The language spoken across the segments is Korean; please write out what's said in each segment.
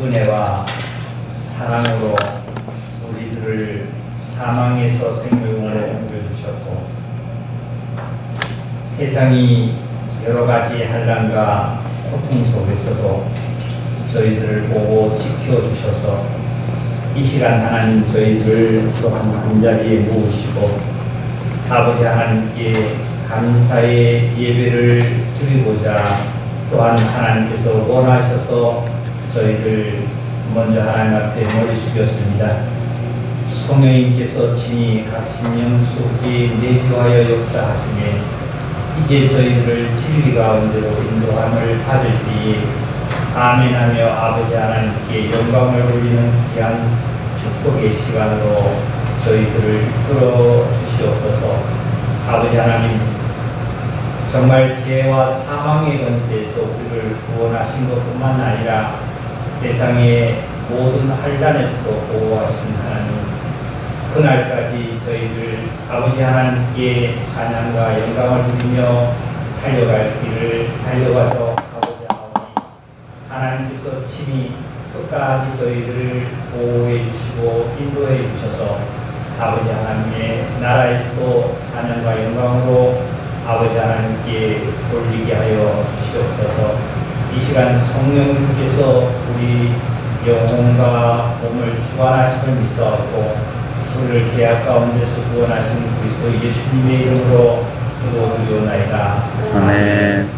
은혜와 사랑으로 우리들을 사망에서 생명으로 옮겨주셨고, 세상이 여러 가지 한란과 고통 속에서도 저희들을 보고 지켜주셔서 이 시간 하나님 저희들을 또한 한자리에 모으시고 아버지 하나님께 감사의 예배를 드리고자 또한 하나님께서 원하셔서 저희들 먼저 하나님 앞에 머리 숙였습니다. 성령님께서 친히 각 신령 속에 내주하여 역사하시매 이제 저희들을 진리 가운데로 인도함을 받을 때에 아멘하며 아버지 하나님께 영광을 올리는 귀한 축복의 시간으로 저희들을 이끌어 주시옵소서. 아버지 하나님, 정말 죄와 사망의 권세에서 우리를 구원하신 것뿐만 아니라 세상의 모든 환난에서도 보호하신 하나님, 그날까지 저희들 아버지 하나님께 찬양과 영광을 드리며 달려갈 길을 달려가서 가고자 하오니 하나님께서 친히 끝까지 저희들을 보호해 주시고 인도해 주셔서 아버지 하나님의 나라에서도 찬양과 영광으로 아버지 하나님께 돌리게 하여 주시옵소서. 이 시간 성령님께서 우리 영혼과 몸을 주관하심을 믿사옵고 우리를 죄악 가운데서 구원하신 그리스도 예수님의 이름으로 기도드리오나이다. 아멘.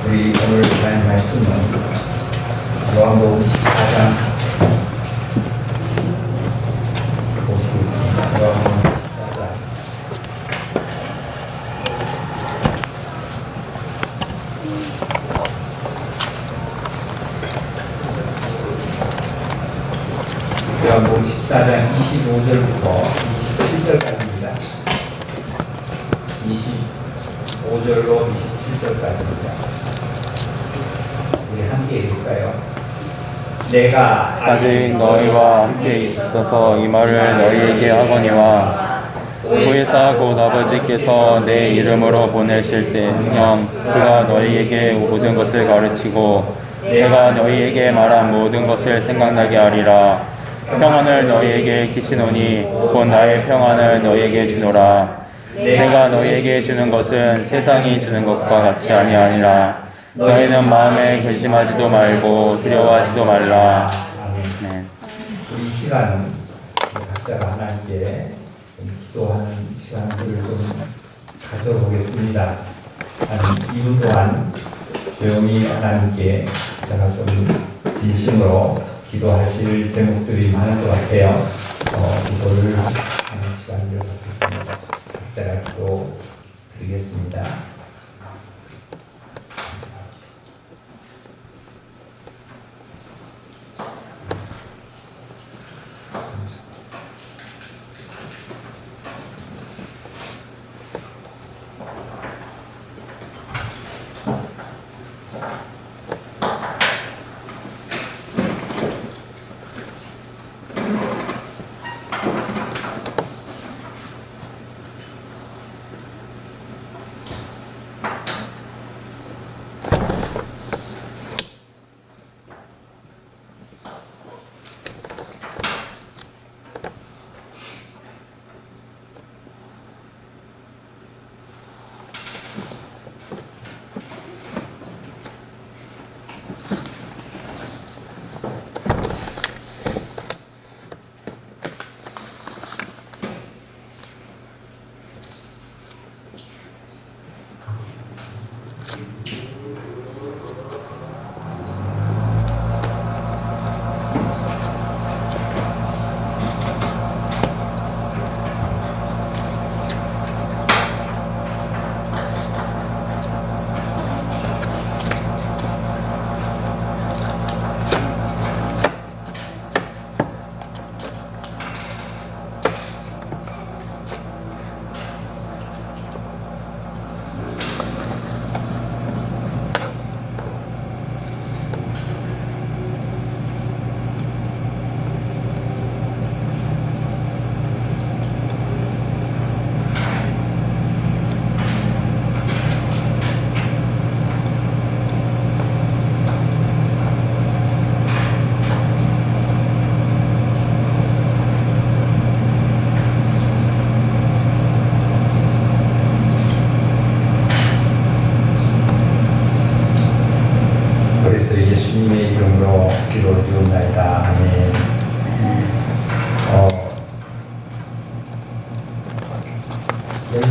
우리 오늘 할 말씀은 요한복음 14장 보시고 있습니다. 요한복음 14장 요한복음 14장 25절부터 27절까지입니다. 25절로 27절까지입니다. 우리 함께 읽을까요? 내가 아직 너희와 함께 있어서 이 말을 너희에게 하거니와 보혜사 곧 아버지께서 내 이름으로 보내실 때형 그가 너희에게 모든 것을 가르치고 내가 너희에게 말한 모든 것을 생각나게 하리라. 평안을 너희에게 끼치노니 곧 나의 평안을 너희에게 주노라. 내가 너희에게 주는 것은 세상이 주는 것과 같이 아니하니라. 너희는 마음에 근심하지도 말고 두려워하지도 말라. 아멘. 우리 시간은 각자가 하나님께 기도하는 시간들을 좀 가져보겠습니다. 한 2분 동안 조용히 하나님께 제가 좀 진심으로 기도하실 제목들이 많은 것 같아요. 기도를 하는 시간을 갖겠습니다. 각자가 기도 드리겠습니다.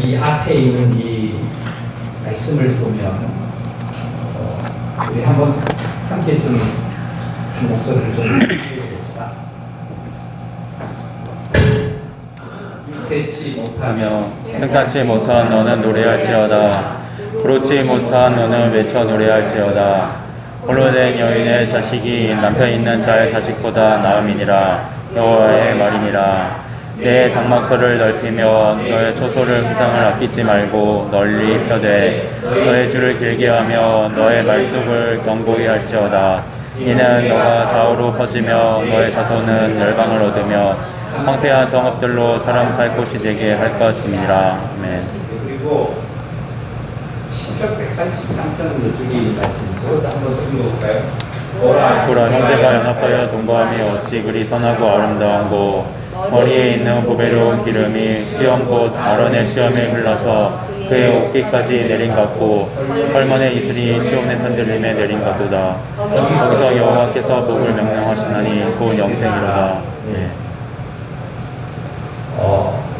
이 앞에 있는 이 말씀을 보면 우리 한번 함께 좀 목소리를 좀 들어봅시다. 대치 못하며 생각지 못한 너는 노래할지어다. 부르지 못한 너는 외쳐 노래할지어다. 홀로 된 여인의 자식이 남편 있는 자의 자식보다 나음이니라. 여호와의 말이니라. 내 장막터를 넓히며 너의 초소를 구상을 아끼지 말고 널리 펴되 너의 줄을 길게 하며 너의 말뚝을 견고히 할지어다. 이는 너가 좌우로 퍼지며 너의 자손은 열방을 얻으며 황폐한 성읍들로 사람 살 곳이 되게 할 것임이니라. 아멘. 그리고 시편 133편 저기 말씀 저것도 한번 좀 읽어볼까요? 보라 형제가 연합하여 동거함이 어찌 그리 선하고 아름다운고 머리에 있는 보배로운 기름이 수염 곧 아론의 수염에 흘러서 그의 어깨까지 내린 같고 헐먼의 이슬이 시온의 산들림에 내린 같도다. 거기서 여호와께서 복을 명령하시나니 곧 영생이로다. 예.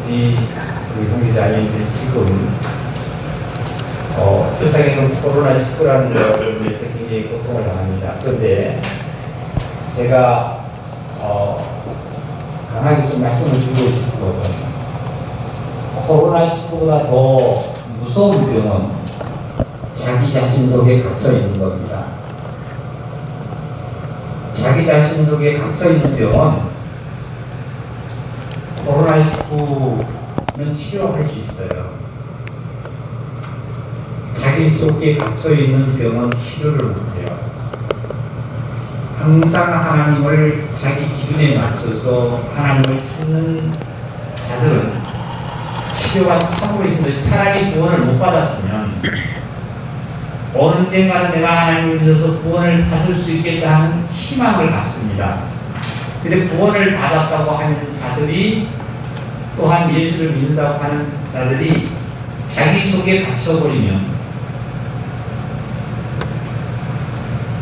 그 형제자매님들이 지금 세상에는 코로나19라는 것을 위해서 굉장히 고통을 당합니다. 그런데 제가 강하게 좀 말씀을 드리고 싶은 것은 코로나19보다 더 무서운 병은 자기 자신 속에 갇혀 있는 겁니다. 자기 자신 속에 갇혀 있는 병은 코로나19는 치료할 수 있어요. 자기 속에 갇혀 있는 병은 치료를 못해요. 항상 하나님을 자기 기준에 맞춰서 하나님을 찾는 자들은 치료가 참으로 힘들어요. 차라리 구원을 못 받았으면 언젠가는 내가 하나님을 믿어서 구원을 받을 수 있겠다 하는 희망을 갖습니다. 근데 구원을 받았다고 하는 자들이 또한 예수를 믿는다고 하는 자들이 자기 속에 갇혀버리면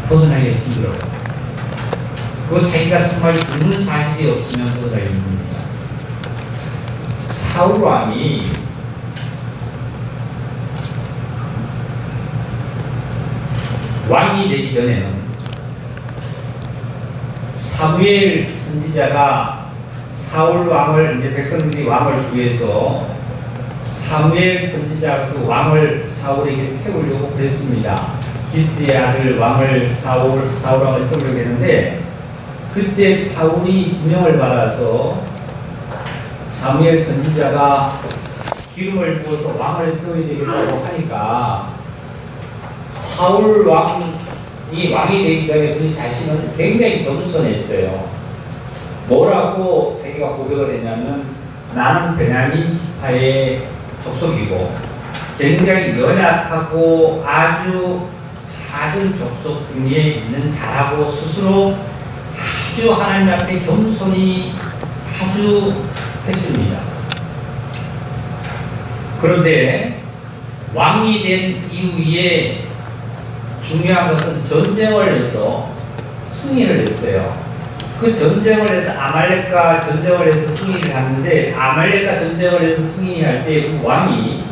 벗어나기가 힘들어요. 그 자기가 정말 죽는 사실이 없으면 벗어나기 힘듭니다. 사울 왕이 왕이 되기 전에는 사무엘 선지자가 사울 왕을 이제 백성들이 왕을 구해서 사무엘 선지자가 그 왕을 사울에게 세우려고 그랬습니다. 기스의 아들 왕을 사울 왕을 세우려고 했는데 그때 사울이 지명을 받아서 사무엘 선지자가 기름을 부어서 왕을 세워야 되겠다고 하니까 사울 왕이 되기 전에 그 자신은 굉장히 겸손했어요. 뭐라고 자기가 고백을 했냐면 나는 베냐민 지파의 족속이고 굉장히 연약하고 아주 작은 족속 중에 있는 자라고 스스로 아주 하나님 앞에 겸손히 아주 했습니다. 그런데 왕이 된 이후에 중요한 것은 전쟁을 해서 승리를 했어요. 그 전쟁을 해서 아말렉과 전쟁을 해서 승리를 하는데 아말렉과 전쟁을 해서 승리할 때 그 왕이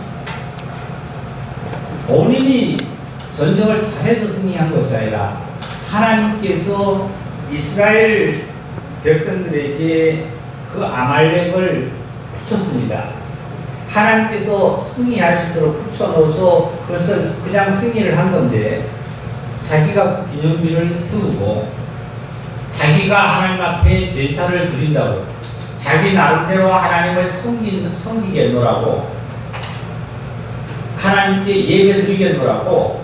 본인이 전쟁을 잘해서 승리한 것이 아니라 하나님께서 이스라엘 백성들에게 그 아말렉을 붙였습니다. 하나님께서 승리할 수 있도록 붙여넣어서 그것을 그냥 승리를 한 건데 자기가 기념비를 세우고 자기가 하나님 앞에 제사를 드린다고 자기 나름대로 하나님을 섬기겠노라고 하나님께 예배 드리겠노라고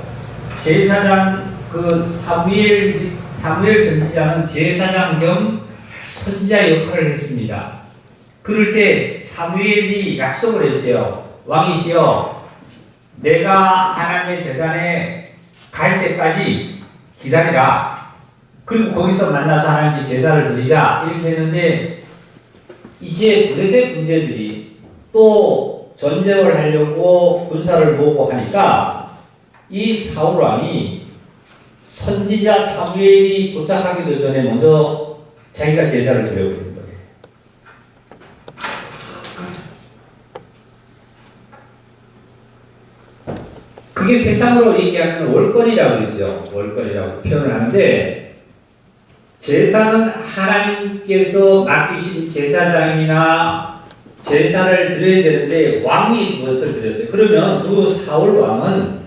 제사장 그 사무엘 선지자는 제사장 겸 선지자 역할을 했습니다. 그럴 때 사무엘이 약속을 했어요. 왕이시여, 내가 하나님의 제단에 갈 때까지 기다리라. 그리고 거기서 만나서 하나님께 제사를 드리자. 이렇게 했는데 이제 블레셋 군대들이 또 전쟁을 하려고 군사를 모으고 하니까 이 사울 왕이 선지자 사무엘이 도착하기도 전에 먼저 자기가 제사를 드려버린 거예요. 그게 세상으로 얘기하면 월권이라고 그러죠. 월권이라고 표현을 하는데, 제사는 하나님께서 맡기신 제사장이나 제사를 드려야 되는데 왕이 그것을 드렸어요. 그러면 그 사울 왕은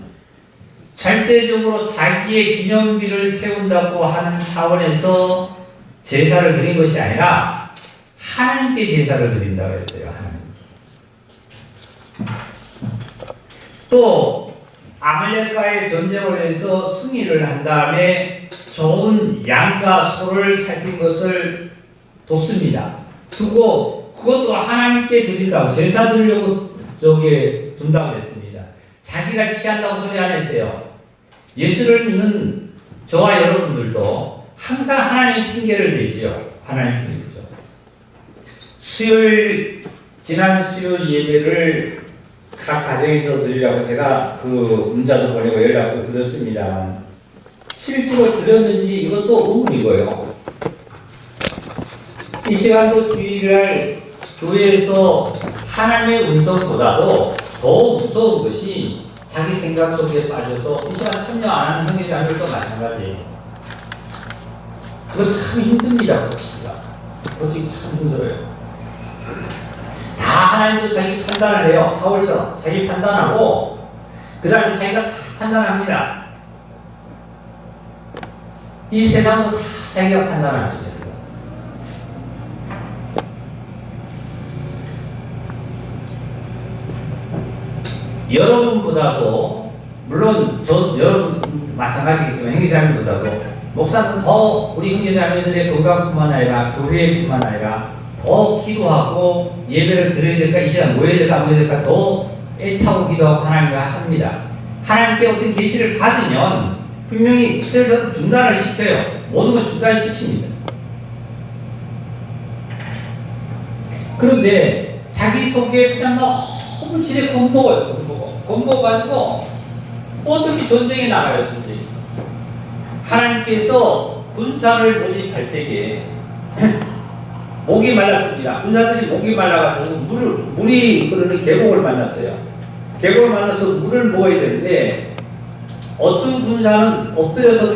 절대적으로 자기의 기념비를 세운다고 하는 차원에서 제사를 드린 것이 아니라 하나님께 제사를 드린다고 했어요. 하나님께. 또 아말렉과의 전쟁을 해서 승리를 한 다음에 좋은 양과 소를 살핀 것을 뒀습니다. 두고 그것도 하나님께 드린다고, 제사 드리려고 저기에 둔다고 했습니다. 자기가 취한다고 소리 안 했어요. 예수를 믿는 저와 여러분들도 항상 하나님 핑계를 대지요. 하나님 핑계죠. 지난 수요일 예배를 각 가정에서 드리라고 제가 그 문자도 보내고 연락도 드렸습니다만, 실제로 드렸는지 이것도 의문이고요. 이 시간도 주일날 교회에서 하나님의 음성보다도 더 무서운 것이 자기 생각 속에 빠져서 이 시간 참여 안 하는 형제자매들도 마찬가지예요. 그거 참 힘듭니다. 고치기 참 힘들어요. 다 하나님도 자기 판단을 해요. 사울처럼 자기 판단하고 그 다음에 자기가 다 판단합니다. 이 세상도 다 자기가 판단하죠. 여러분보다도, 물론 여러분 마찬가지겠지만 형제자매보다도 목사는 더 우리 형제자매들의 건강뿐만 아니라 교회뿐만 아니라 더 기도하고 예배를 드려야 될까, 이 시간 모여야 될까 안 모여야 될까 더 애타고 기도하고 하나님과 합니다. 하나님께 어떤 계시를 받으면 분명히 그래서 중단을 시켜요. 모든 걸 중단시킵니다. 그런데 자기 속에 그냥 너무 질에 겁먹어가지고 어떻게 전쟁에 나가요, 전쟁. 하나님께서 군사를 모집할 때에 목이 말랐습니다. 군사들이 목이 말라가지고 물이 흐르는 계곡을 만났어요. 계곡을 만나서 물을 먹어야 되는데 어떤 군사는 엎드려서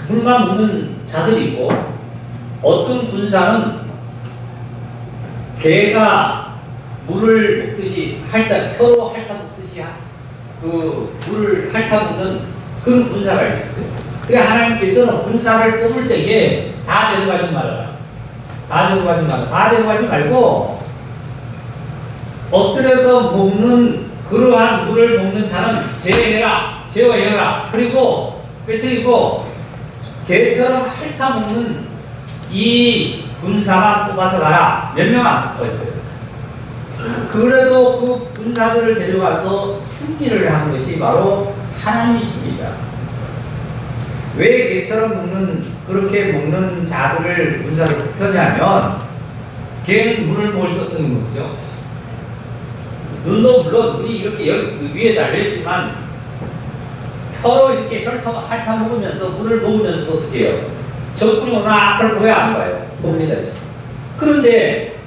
물만 먹는 자들이 있고 어떤 군사는 개가 물을 먹듯이 혀로 핥아 먹듯이 그 물을 핥아 먹는 그런 군사가 있었어요. 그래 하나님께서는 군사를 뽑을 때에 다 데려가지 말아라. 다 데려가지 말고 엎드려서 먹는 그러한 물을 먹는 자는 제어해라. 그리고 빼뜨리고 개처럼 핥아 먹는 이 군사만 뽑아서 가라. 몇 명 안 뽑았어요. 그래도 그 군사들을 데려가서 승리를 한 것이 바로 하나님이십니다. 왜 개처럼 그렇게 먹는 자들을 군사를 뽑혔냐면 개는 물을 먹을 것 때문에 먹죠. 눈도 물론 눈이 이렇게 여기 위에 달려있지만 혀로 이렇게 핥아 먹으면서 물을 먹으면서도 어떻게 해요? 적군이 오나 앞을 보여 안 봐요? 봅니다. 그런데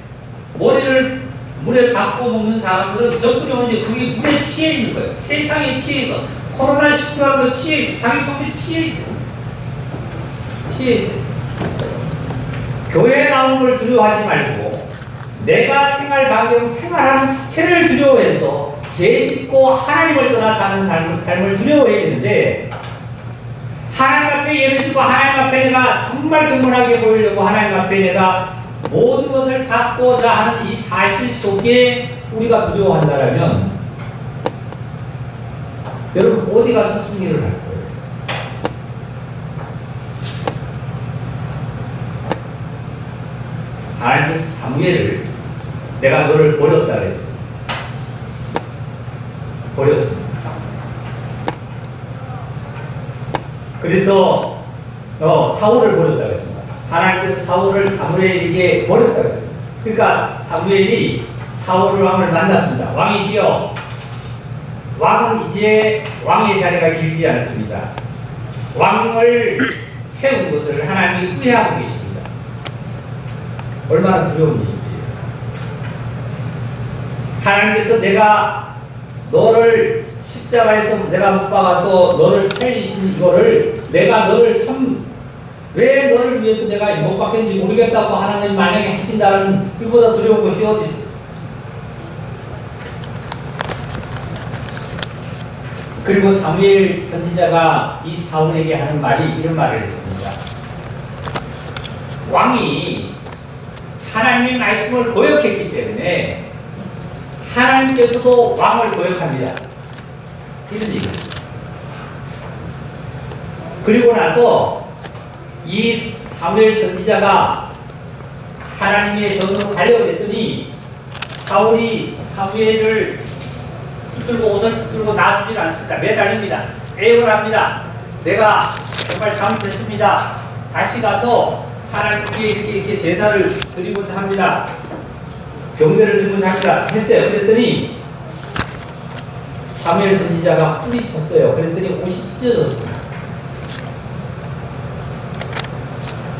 머리를 물에 박고 먹는 사람들은 적군이 오는지 그게 물에 취해 있는 거예요. 세상에 취해서 코로나19라는 거 취해 있어. 자기 속에 취해 있어. 교회 나오는 걸 두려워하지 말고 내가 생활하는 자체를 두려워해서 죄 짓고 하나님을 떠나 사는 삶을 두려워해야 되는데 하나님 앞에 예배드리고 하나님 앞에 내가 정말 경건하게 보이려고 하나님 앞에 내가 모든 것을 갖고자 하는 이 사실 속에 우리가 두려워한다면 여러분 어디 가서 승리를 할 거예요? 하나님께서 사무엘을 내가 너를 버렸다 그랬어요. 버렸습니다. 그래서 사울을 버렸다 그랬습니다. 하나님께서 사무엘에게 버렸다 그랬습니다. 그러니까 사무엘이 사울 왕을 만났습니다. 왕이시여, 왕은 이제 왕의 자리가 길지 않습니다. 왕을 세운 것을 하나님이 후회하고 계십니다. 얼마나 두려운 일이에요. 하나님께서 내가 너를 십자가에서 내가 못 박아서 너를 살리신 이거를 내가 너를 참 왜 너를 위해서 내가 못 박혔는지 모르겠다고 하나님 만약에 하신다는 이보다 두려운 것이 어디 있어? 그리고 사무엘 선지자가 이 사울에게 하는 말이 이런 말을 했습니다. 왕이 하나님의 말씀을 거역했기 때문에 하나님께서도 왕을 거역합니다. 이런 얘기입니다. 그리고 나서 이 사무엘 선지자가 하나님의 전으로 가려고 했더니 사울이 사무엘을 붙들고 옷을 붙들고 놔주질 않습니다. 매달립니다. 애용을 합니다. 내가 정말 잘못했습니다. 다시 가서 하나님께 이렇게 제사를 드리고자 합니다. 경배를 드리고자 합니다. 했어요. 그랬더니 사무엘 선지자가 뿌리쳤어요. 그랬더니 옷이 찢어졌습니다.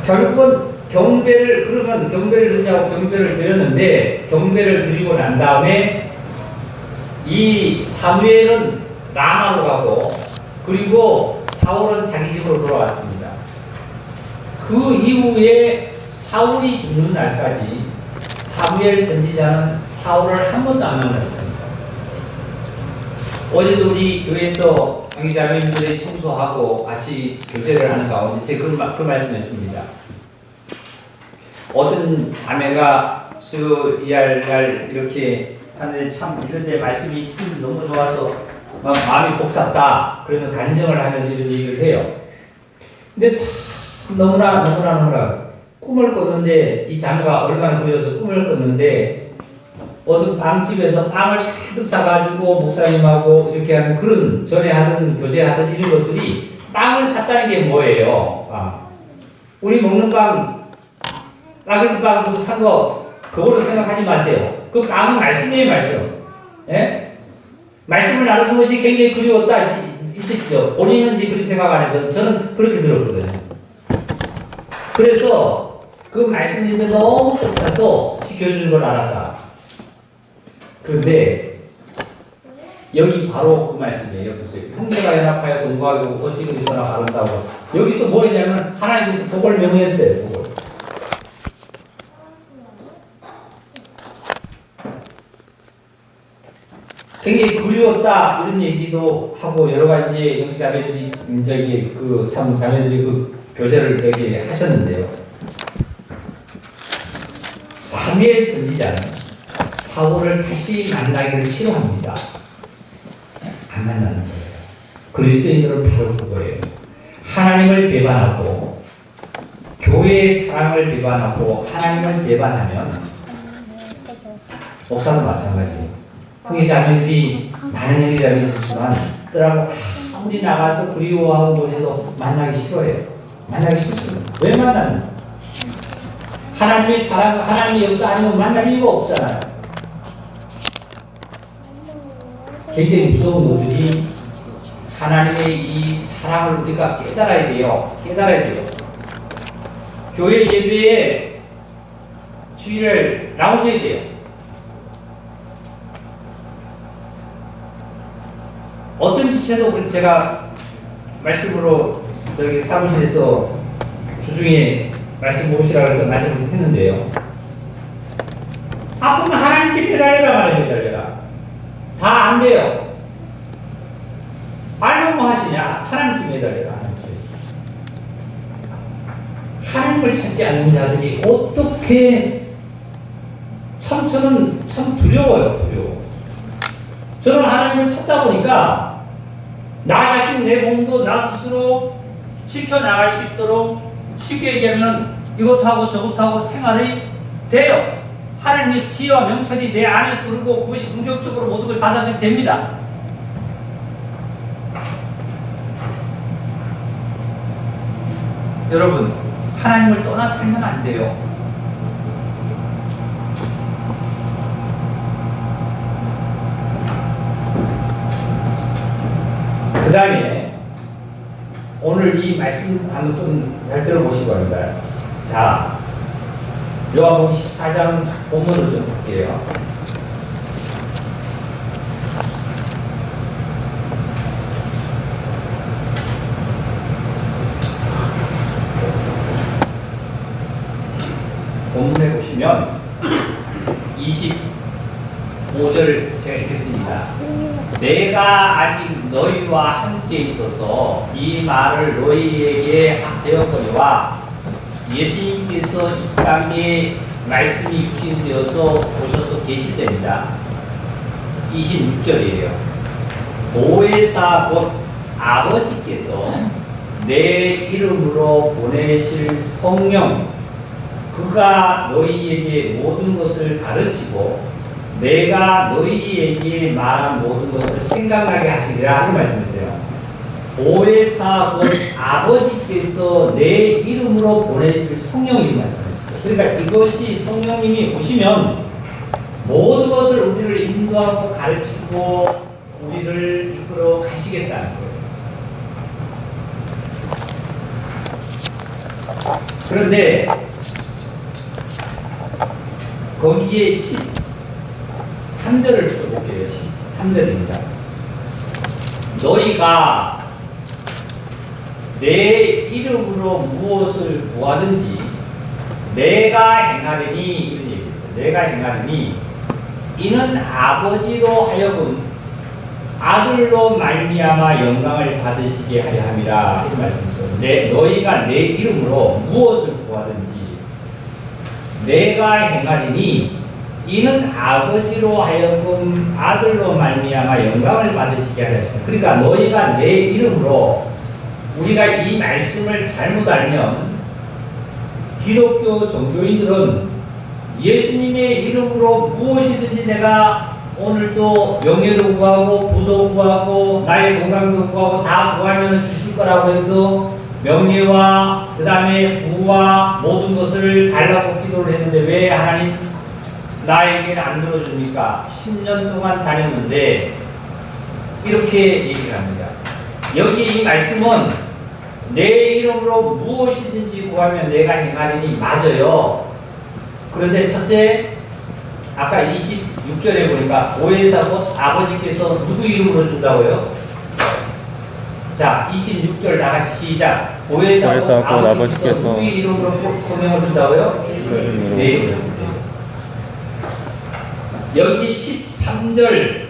결국은 그러면 경배를 드리자고 경배를 드렸는데 경배를 드리고 난 다음에 이 사무엘은 라마로 가고 그리고 사울은 자기 집으로 돌아왔습니다. 그 이후에 사울이 죽는 날까지 사무엘 선지자는 사울을 한 번도 안 만났습니다. 어제도 우리 교회에서 장기자매님들이 청소하고 같이 교제를 하는 가운데 제가 그 말씀했습니다. 어떤 자매가 수요일 날 이렇게 하는데 참 이런데 말씀이 참 너무 좋아서 막 마음이 벅찼다. 그러면 간증을 하면서 이런 얘기를 해요. 근데 참 너무나 꿈을 꿨는데 이 자매가 얼마나 그려서 꿈을 꿨는데 어떤 빵집에서 빵을 잔뜩 사가지고 목사님하고 이렇게 하는 그런 전에 하던 교제하던 이런 것들이 빵을 샀다는 게 뭐예요? 빵. 우리 먹는 빵, 라게트 빵 산 거 그거로 생각하지 마세요. 그 빵은 말씀이에요, 말씀. 예? 말씀을 나누는 것이 굉장히 그리웠다 이 뜻이죠. 본인은 이제 그렇게 생각 안 해도 저는 그렇게 들었거든요. 그래서 그 말씀이 너무 똑같아서 지켜주는 걸 알았다. 그런데 여기 바로 그 말씀이에요. 보세요. 형제가 연합하여 동거하고 어찌 그리스도나 바른다고. 여기서 뭐냐면 하나님께서 복을 명했어요. 복을. 굉장히 그리웠다 이런 얘기도 하고 여러 가지 형제자매들이 저기 그 참 자매들이 그 교제를 여기 하셨는데요. 사무엘 선지자는 사울을 다시 만나기를 싫어합니다. 안 만나는 거예요. 그리스도인들은 바로 그거예요. 하나님을 배반하고 교회의 사랑을 배반하고 하나님을 배반하면 목사도 마찬가지예요. 형제자매들이 많은 형제자매들이 있지만 그들하고 아무리 나가서 그리워하고 해도 만나기 싫어해요. 만나기 싫습니다. 왜 만나는? 하나님의 사랑, 하나님의 역사 아니면 만날 이유가 없잖아요. 굉장히 무서운 것들이 하나님의 이 사랑을 우리가 깨달아야 돼요. 깨달아야 돼요. 교회 예배에 주일을 나오셔야 돼요. 어떤 지체도 제가 말씀으로 저기 사무실에서 주중에 말씀 모시라고 해서 말씀을 했는데요. 아프면 하나님께 매달려라 말이에요. 매달려라. 다 안 돼요. 알면 뭐 하시냐? 하나님께 매달려라. 하나님을 찾지 않는 자들이 어떻게 저는 참 두려워요. 두려워. 저는 하나님을 찾다 보니까 나 자신 내 몸도 나 스스로 지켜나갈 수 있도록 쉽게 얘기하면 이것하고 저것하고 생활이 돼요. 하나님의 지혜와 명철이 내 안에서 흐르고 그것이 긍정적으로 모든 걸 받아들이게 됩니다. 여러분, 하나님을 떠나 살면 안 돼요. 그 다음에 오늘 이 말씀 한번 좀 잘 들어보시기 바랍니다. 자, 요한복음 14장 본문을 좀 볼게요. 본문에 보시면 25절 제가 읽겠습니다. 내가 아직 너희와 함께 있어서 이 말을 너희에게 하였거니와 예수님께서 이 땅에 말씀이 부신되어서 오셔서 계실 때입니다. 26절이에요. 보혜사 곧 아버지께서 내 이름으로 보내실 성령 그가 너희에게 모든 것을 가르치고 내가 너희에게 말한 모든 것을 생각나게 하시리라 하는 말씀이세요. 보혜사 곧 아버지께서 내 이름으로 보내실 성령이 말씀하셨어요. 그러니까 이것이 성령님이 오시면 모든 것을 우리를 인도하고 가르치고 우리를 이끌어 가시겠다는 거예요. 그런데 거기에 13절을 좀 볼게요. 13절입니다. 너희가 내 이름으로 무엇을 구하든지 내가 행하리니 이런 얘기했어요. 내가 행하리니 이는 아버지로 하여금 아들로 말미암아 영광을 받으시게 하려 함이라 이런 말씀이었어요. 너희가 내 이름으로 무엇을 구하든지 내가 행하리니 이는 아버지로 하여금 아들로 말미암아 영광을 받으시게 하려 합니다. 그러니까 너희가 내 이름으로 우리가 이 말씀을 잘못 알면 기독교 종교인들은 예수님의 이름으로 무엇이든지 내가 오늘도 명예도 구하고 부도 구하고 나의 건강도 구하고 다 구하면 주실 거라고 해서 명예와 그 다음에 부와 모든 것을 달라고 기도를 했는데 왜 하나님 나에게는 안 들어줍니까? 10년 동안 다녔는데 이렇게 얘기를 합니다. 여기 이 말씀은 내 이름으로 무엇이든지 구하면 내가 행하리니 맞아요. 그런데 첫째 아까 26절에 보니까 보혜사 곧 아버지께서 누구 이름으로 준다고요? 자 26절 다같이 시작. 보혜사 곧 아버지께서 누구 이름으로 성령을 준다고요? 네 이름으로. 여기 13절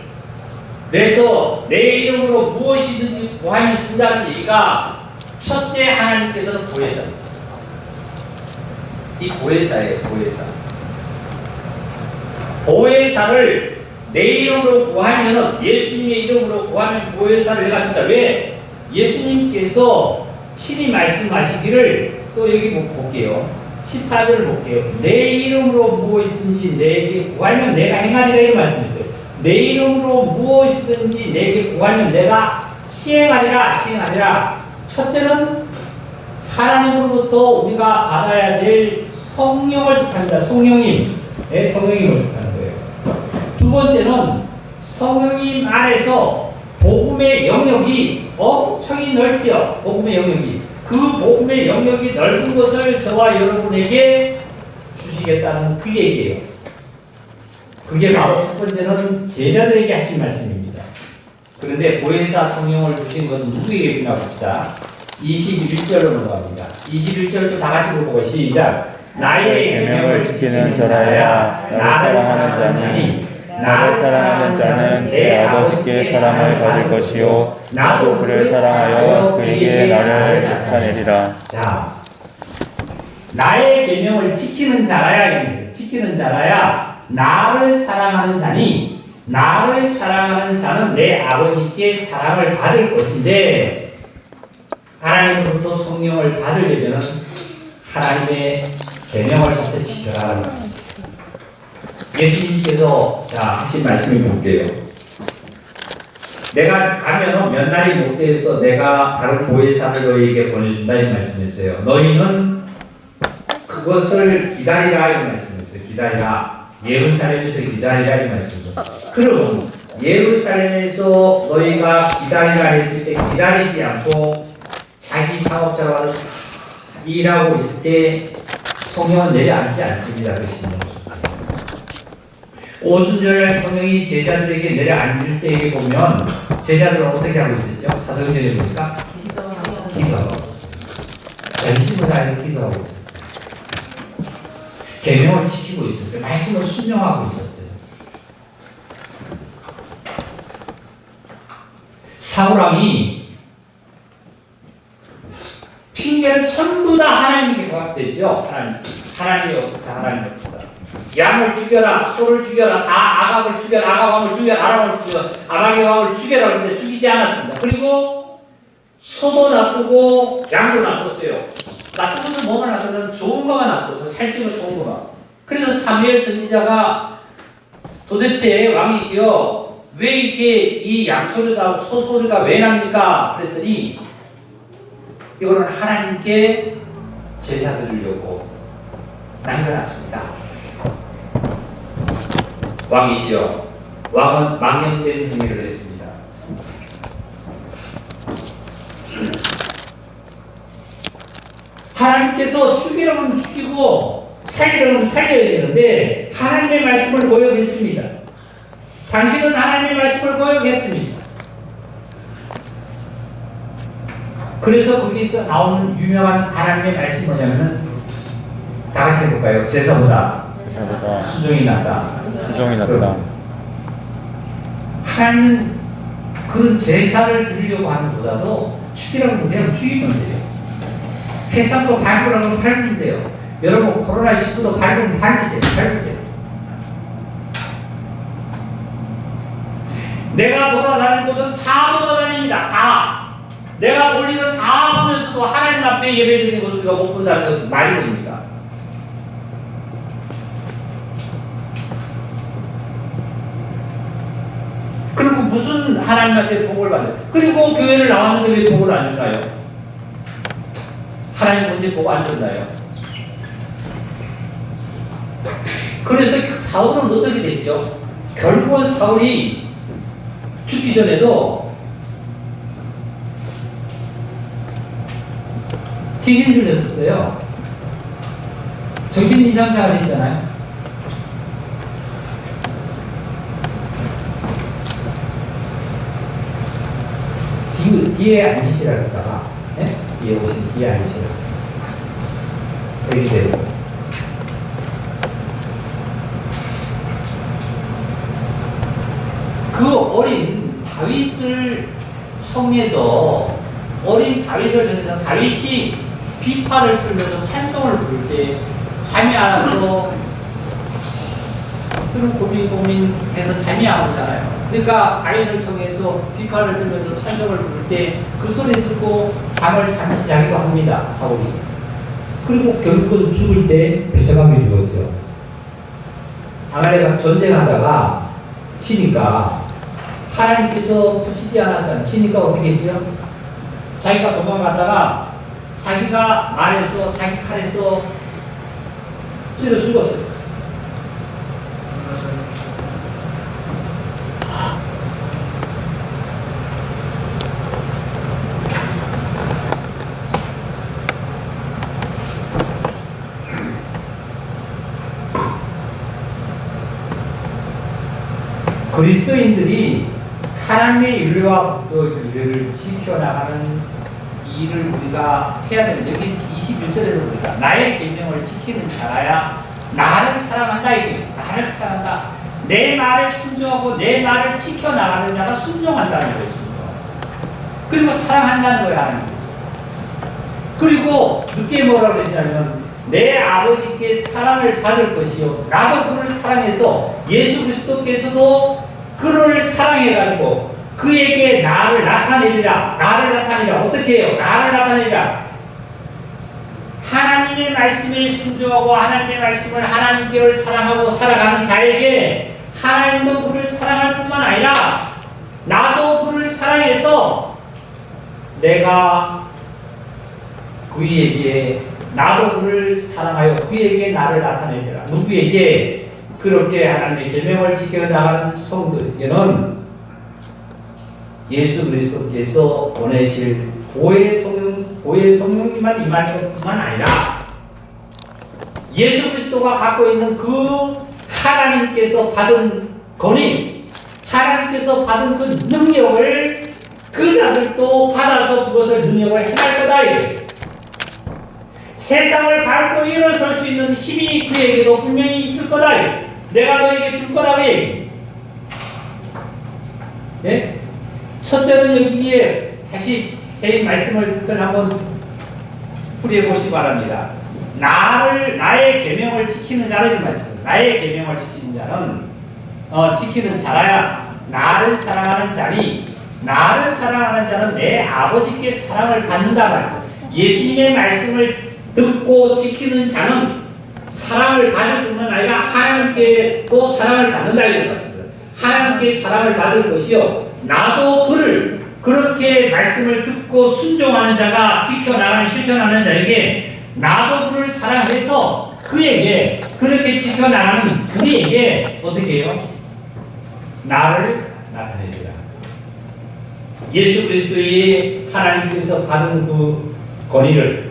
그래서 내 이름으로 무엇이든지 구하면 준다는 얘기가 첫째 하나님께서는 보혜사입니다. 이 보혜사예요. 보혜사를 내 이름으로 구하면 예수님의 이름으로 구하면 보혜사를 내가 준다. 왜? 예수님께서 친히 말씀하시기를 또 여기 볼게요. 14절을 볼게요. 내 이름으로 무엇이든지 내게 구하면 내가 행하리라 이런 말씀이있어요. 내 이름으로 무엇이든지 내게 구하면 내가 시행하리라. 첫째는 하나님으로부터 우리가 받아야 될 성령을 뜻합니다. 성령님을 뜻하는 거예요. 두 번째는 성령님 안에서 복음의 영역이 엄청히 넓지요. 복음의 영역이. 그 복음의 영역이 넓은 것을 저와 여러분에게 주시겠다는 그 얘기예요. 그게 바로 첫 번째는 제자들에게 하신 말씀입니다. 그런데 보혜사 성령을 주신 것은 누구에게 주나 봅시다. 21절로 넘어갑니다. 21절도 다 같이 보고 시작. 나의 계명을 지키는 자라야 나를 사랑하는 자니 나를 사랑하는 자는 내 아버지께 사랑을 받을 것이요 나도 그를 사랑하여 그에게 나를 나타내리라. 자, 나의 계명을 지키는 자라야 이거죠. 지키는 자라야 나를 사랑하는 자니 나를 사랑하는 자는 내 아버지께 사랑을 받을 것인데 하나님으로부터 성령을 받으려면 하나님의 계명을 자체 지켜라는 말입니다. 예수님께서 하신 말씀을 볼게요. 내가 가면 몇 날이 못 돼서 내가 다른 보혜사를 너희에게 보내준다 이 말씀이었어요. 너희는 그것을 기다리라 이 말씀이었어요. 기다리라. 예루살렘에서 기다리라 이 말씀이죠. 그럼 예루살렘에서 너희가 기다리라 했을 때 기다리지 않고 자기 사업자와 일하고 있을 때 성령은 내려앉지 않습니다. 그리스도는. 오순절날 성령이 제자들에게 내려앉을 때에 보면 제자들은 어떻게 하고 있었죠? 사도행전에 보니까 기도하고 전심을 다해서 기도하고 있었어요. 계명을 지키고 있었어요. 말씀을 순종하고 있었어요. 사울왕이 핑계는 전부 다 하나님께 부각되죠. 하나님이었다. 하나님이었다. 양을 죽여라, 소를 죽여라, 다 아각을 죽여라, 아각 왕을 죽여라, 아람을 죽여라, 아말렉 왕을 죽여라. 그런데 죽이지 않았습니다. 그리고 소도 놔두고 양도 놔뒀어요. 나쁜 것은 뭐만 놔두면 좋은 것만 놔둬서 살찌고 좋은 것만. 그래서 사무엘 선지자가 도대체 왕이시여 왜 이렇게 이 양소리가 소소리가 왜 납니까? 그랬더니 이거는 하나님께 제사 드리려고 남겨놨습니다. 왕이시여, 왕은 망령된 행위를 했습니다. 하나님께서 죽이라고 하면 죽이고 살리라고 하면 살려야 되는데 하나님의 말씀을 고역했습니다. 당신은 하나님의 말씀을 고역했습니다. 그래서 거기서 나오는 유명한 하나님의 말씀이 뭐냐면은 다 같이 해볼까요? 제사보다 순종이 낫다. 순종이 낫다. 하나님은 그런 제사를 드리려고 하는 것보다도 죽이라고 하면 그냥 죽이면 돼요. 세상도 밟으라고 밟으면 돼요. 여러분 코로나19도 밟으면 밟으세요. 내가 돌아다니는 곳은 다 돌아다닙니다. 다. 내가 볼 일은 다 보면서도 하나님 앞에 예배드리는 것을 우리가 못 본다는 것은 말이 됩니다. 그리고 무슨 하나님한테 복을 받아요? 그리고 교회를 나왔는데 왜 복을 안 주나요? 하나님 언제 복 안 줬나요? 그래서 사울은 어떻게 됐죠? 결국은 사울이 죽기 전에도 귀신 들렸었어요. 정신 이상자를 했잖아요. 뒤에 앉으시라 그러다가, 네? 뒤에 오신 뒤에 앉으시라. 여기 대로. 그 어린 다윗을 성에서 어린 다윗을 정해서 다윗이 비파를 풀면서 찬송을 부를 때 잠이 안 와서 그런 고민해서 잠이 안 오잖아요. 그러니까 다윗을 통해서 비파를 들면서 찬송을 부를 때 그 소리 듣고 잠을 잠시 자기도 합니다. 사울이. 그리고 결국은 죽을 때 비참하게 죽었죠. 아말렉과 전쟁하다가 치니까 하나님께서 붙이지 않았잖아요. 치니까 어떻게 했죠? 자기가 도망갔다가 자기가 말에서 자기 칼에서 찔러 죽었어요. 그리스도인들이 하나님의 윤리와 윤리를 지켜나가는 일을 우리가 해야 됩니다. 여기 26절에도 보니까 나의 계명을 지키는 자라야 나를 사랑한다 이렇게 있습니다. 나를 사랑한다. 내 말에 순종하고 내 말을 지켜나가는 자가 순종한다는 거예요. 그리고 사랑한다는 거예요. 하나님. 그리고 늦게 뭐라고 그러시냐면 내 아버지께 사랑을 받을 것이요 나도 그를 사랑해서 예수 그리스도께서도 그를 사랑해가지고 그에게 나를 나타내리라. 어떻게 해요? 나를 나타내리라. 하나님의 말씀에 순종하고 하나님의 말씀을 하나님께를 사랑하고 살아가는 자에게 하나님도 그를 사랑할 뿐만 아니라 나도 그를 사랑해서 내가 그에게 나도 그를 사랑하여 그에게 나를 나타내리라. 누구에게? 그렇게 하나님의 계명을 지켜나가는 성도에게는 예수 그리스도께서 보내실 보혜의 성령님만 임할 뿐만 아니라 예수 그리스도가 갖고 있는 그 하나님께서 받은 권위, 하나님께서 받은 그 능력을 그 자들도 받아서 그것을 능력을 행할 거다. 세상을 밟고 일어설 수 있는 힘이 그에게도 분명히 있을 거다. 내가 너에게 줄 거라고 얘기해요. 예? 첫째는 여기에 다시 자세히 말씀을 뜻을 한번 풀이해 보시기 바랍니다. 나의 계명을 지키는 자를 말씀입니다. 나의 계명을 지키는 자는 지키는 자라야 나를 사랑하는 자니, 나를 사랑하는 자는 내 아버지께 사랑을 받는다 말이에요. 예수님의 말씀을 듣고 지키는 자는 사랑을 받을 뿐만 아니라 하나님께 또 사랑을 받는다 이런 말씀입니다. 하나님께 사랑을 받을 것이요, 나도 그를 그렇게 말씀을 듣고 순종하는 자가 지켜나가는 실천하는 자에게 나도 그를 사랑해서 그에게 그렇게 지켜나가는 우리에게 어떻게 해요? 나를 나타내리라. 예수 그리스도의 하나님께서 받은 그 권위를,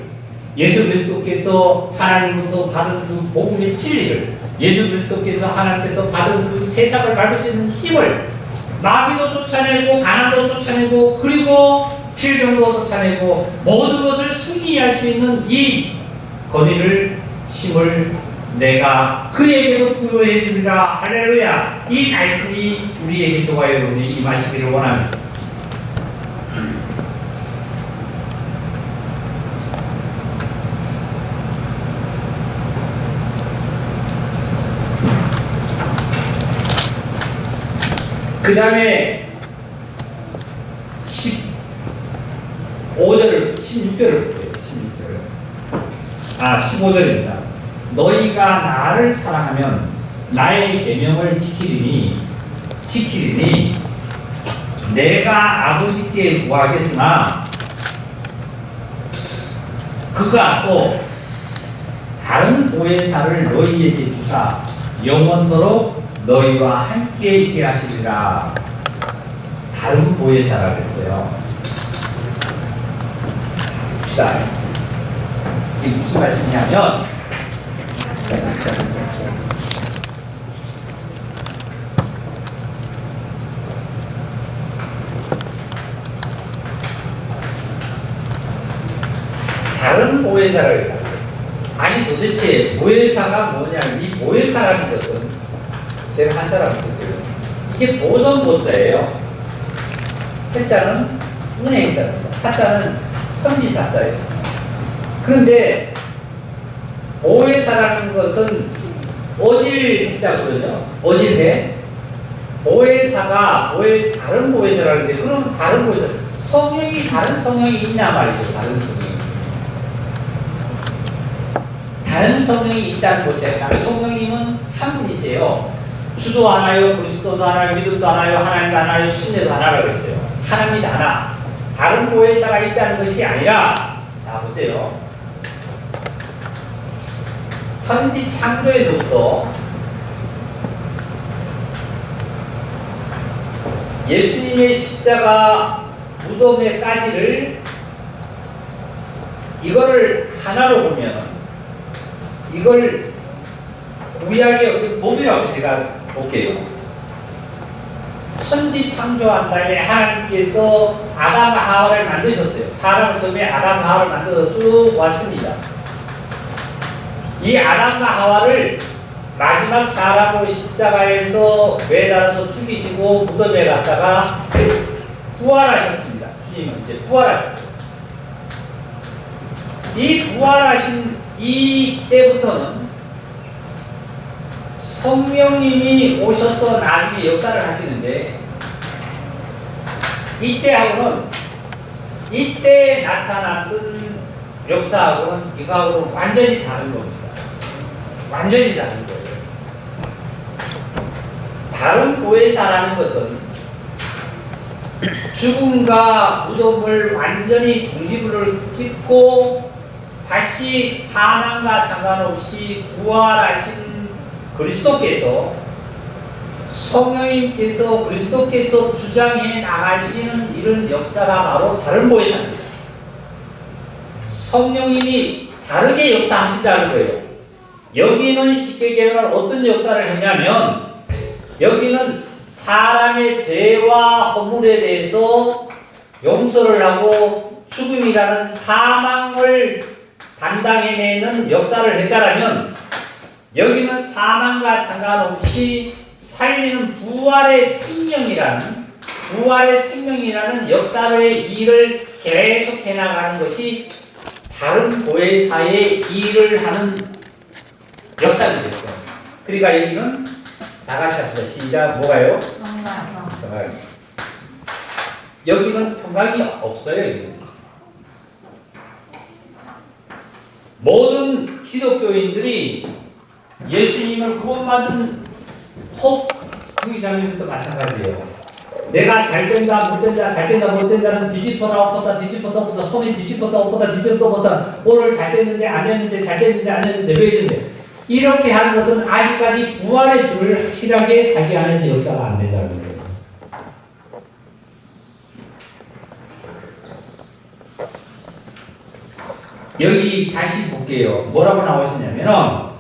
예수 그리스도께서 하나님으로부터 받은 그 복음의 진리를, 예수 그리스도께서 하나님께서 받은 그 세상을 밟을 수 있는 힘을 마귀도 쫓아내고 가난도 쫓아내고 그리고 질병도 쫓아내고 모든 것을 승리할 수 있는 이 권위를, 힘을 내가 그에게도 부여해 주리라. 할렐루야. 이 말씀이 우리에게 좋아요. 여러분이 임하시기를 원합니다. 그 다음에 15절을 16절을 볼게요. 15절입니다. 너희가 나를 사랑하면 나의 계명을 지키리니 내가 아버지께 구하겠으나 그가 또 다른 보혜사를 너희에게 주사 영원토록 너희와 함께 있게 하시리라. 다른 보혜사라 그랬어요. 자, 이게 무슨 말씀이냐면 다른 보혜사를, 아니 도대체 보혜사가 뭐냐. 이 보혜사라는 것은 제가 한자로 쓸게요. 이게 보존보자예요. 해자는 은혜 해자입니다. 사자는 선비사자예요. 그런데 보혜사라는 것은 어질 해자거든요. 어질해. 보혜사가 다른 보혜사라는데, 그럼 다른 보혜사, 성령이 다른 성령이 있냐 말이죠. 다른 성령이. 다른 성령이 있다는 것이에요. 다른 성령님은 한 분이세요. 주도 하나요, 그리스도도 하나요, 믿음도 하나요, 하나님도 하나요, 침례도 하나라고 했어요. 하나님이 하나. 다른 보혜사가 있다는 것이 아니라, 자 보세요. 천지 창조에서부터 예수님의 십자가 무덤에까지를 이거를 하나로 보면, 이걸 구약의 어떤 법이라고 제가 볼게요. 천지 창조한 다음에 하나님께서 아담과 하와를 만드셨어요. 사람을 처음에 아담과 하와를 만들어서 쭉 왔습니다. 이 아담과 하와를 마지막 사람으로 십자가에서 매달아서 죽이시고 무덤에 갔다가 부활하셨습니다. 주님은 이제 부활하셨어요. 이 부활하신 이 때부터는 성령님이 오셔서 나중에 역사를 하시는데, 이때 나타났던 역사하고는 이거하고는 완전히 다른 겁니다. 완전히 다른 거예요. 다른 보혜사라는 것은 죽음과 무덤을 완전히 종지부를 찍고 다시 사망과 상관없이 부활하신 그리스도께서, 성령님께서 그리스도께서 주장해 나가시는 이런 역사가 바로 다른 보혜사입니다. 성령님이 다르게 역사하신다는 거예요. 여기는 쉽게 얘기하면 어떤 역사를 했냐면, 여기는 사람의 죄와 허물에 대해서 용서를 하고 죽음이라는 사망을 담당해내는 역사를 했다라면, 여기는 사망과 상관없이 살리는 부활의 생명이라는 역사의 일을 계속해 나가는 것이 다른 보혜사의 일을 하는 역사들이었어요. 그러니까 여기는 다 같이 합시다. 시작. 뭐가요? 평강. 여기는 평강이 없어요. 여기는. 모든 기독교인들이 예수님을 구원받은 후기자님도 마찬가지예요. 내가 잘된다 못된다 잘된다 못된다는 뒤집어다 엎었다 뒤집어다 엎었다 손이 뒤집어다 엎었다 뒤집어다 엎었다 오늘 잘됐는데 안됐는데 잘됐는데 안됐는데 왜 이런데 이렇게 하는 것은 아직까지 부활의 줄을 확실하게 자기 안에서 역사가 안 된다는 거예요. 여기 다시 볼게요. 뭐라고 나오시냐면은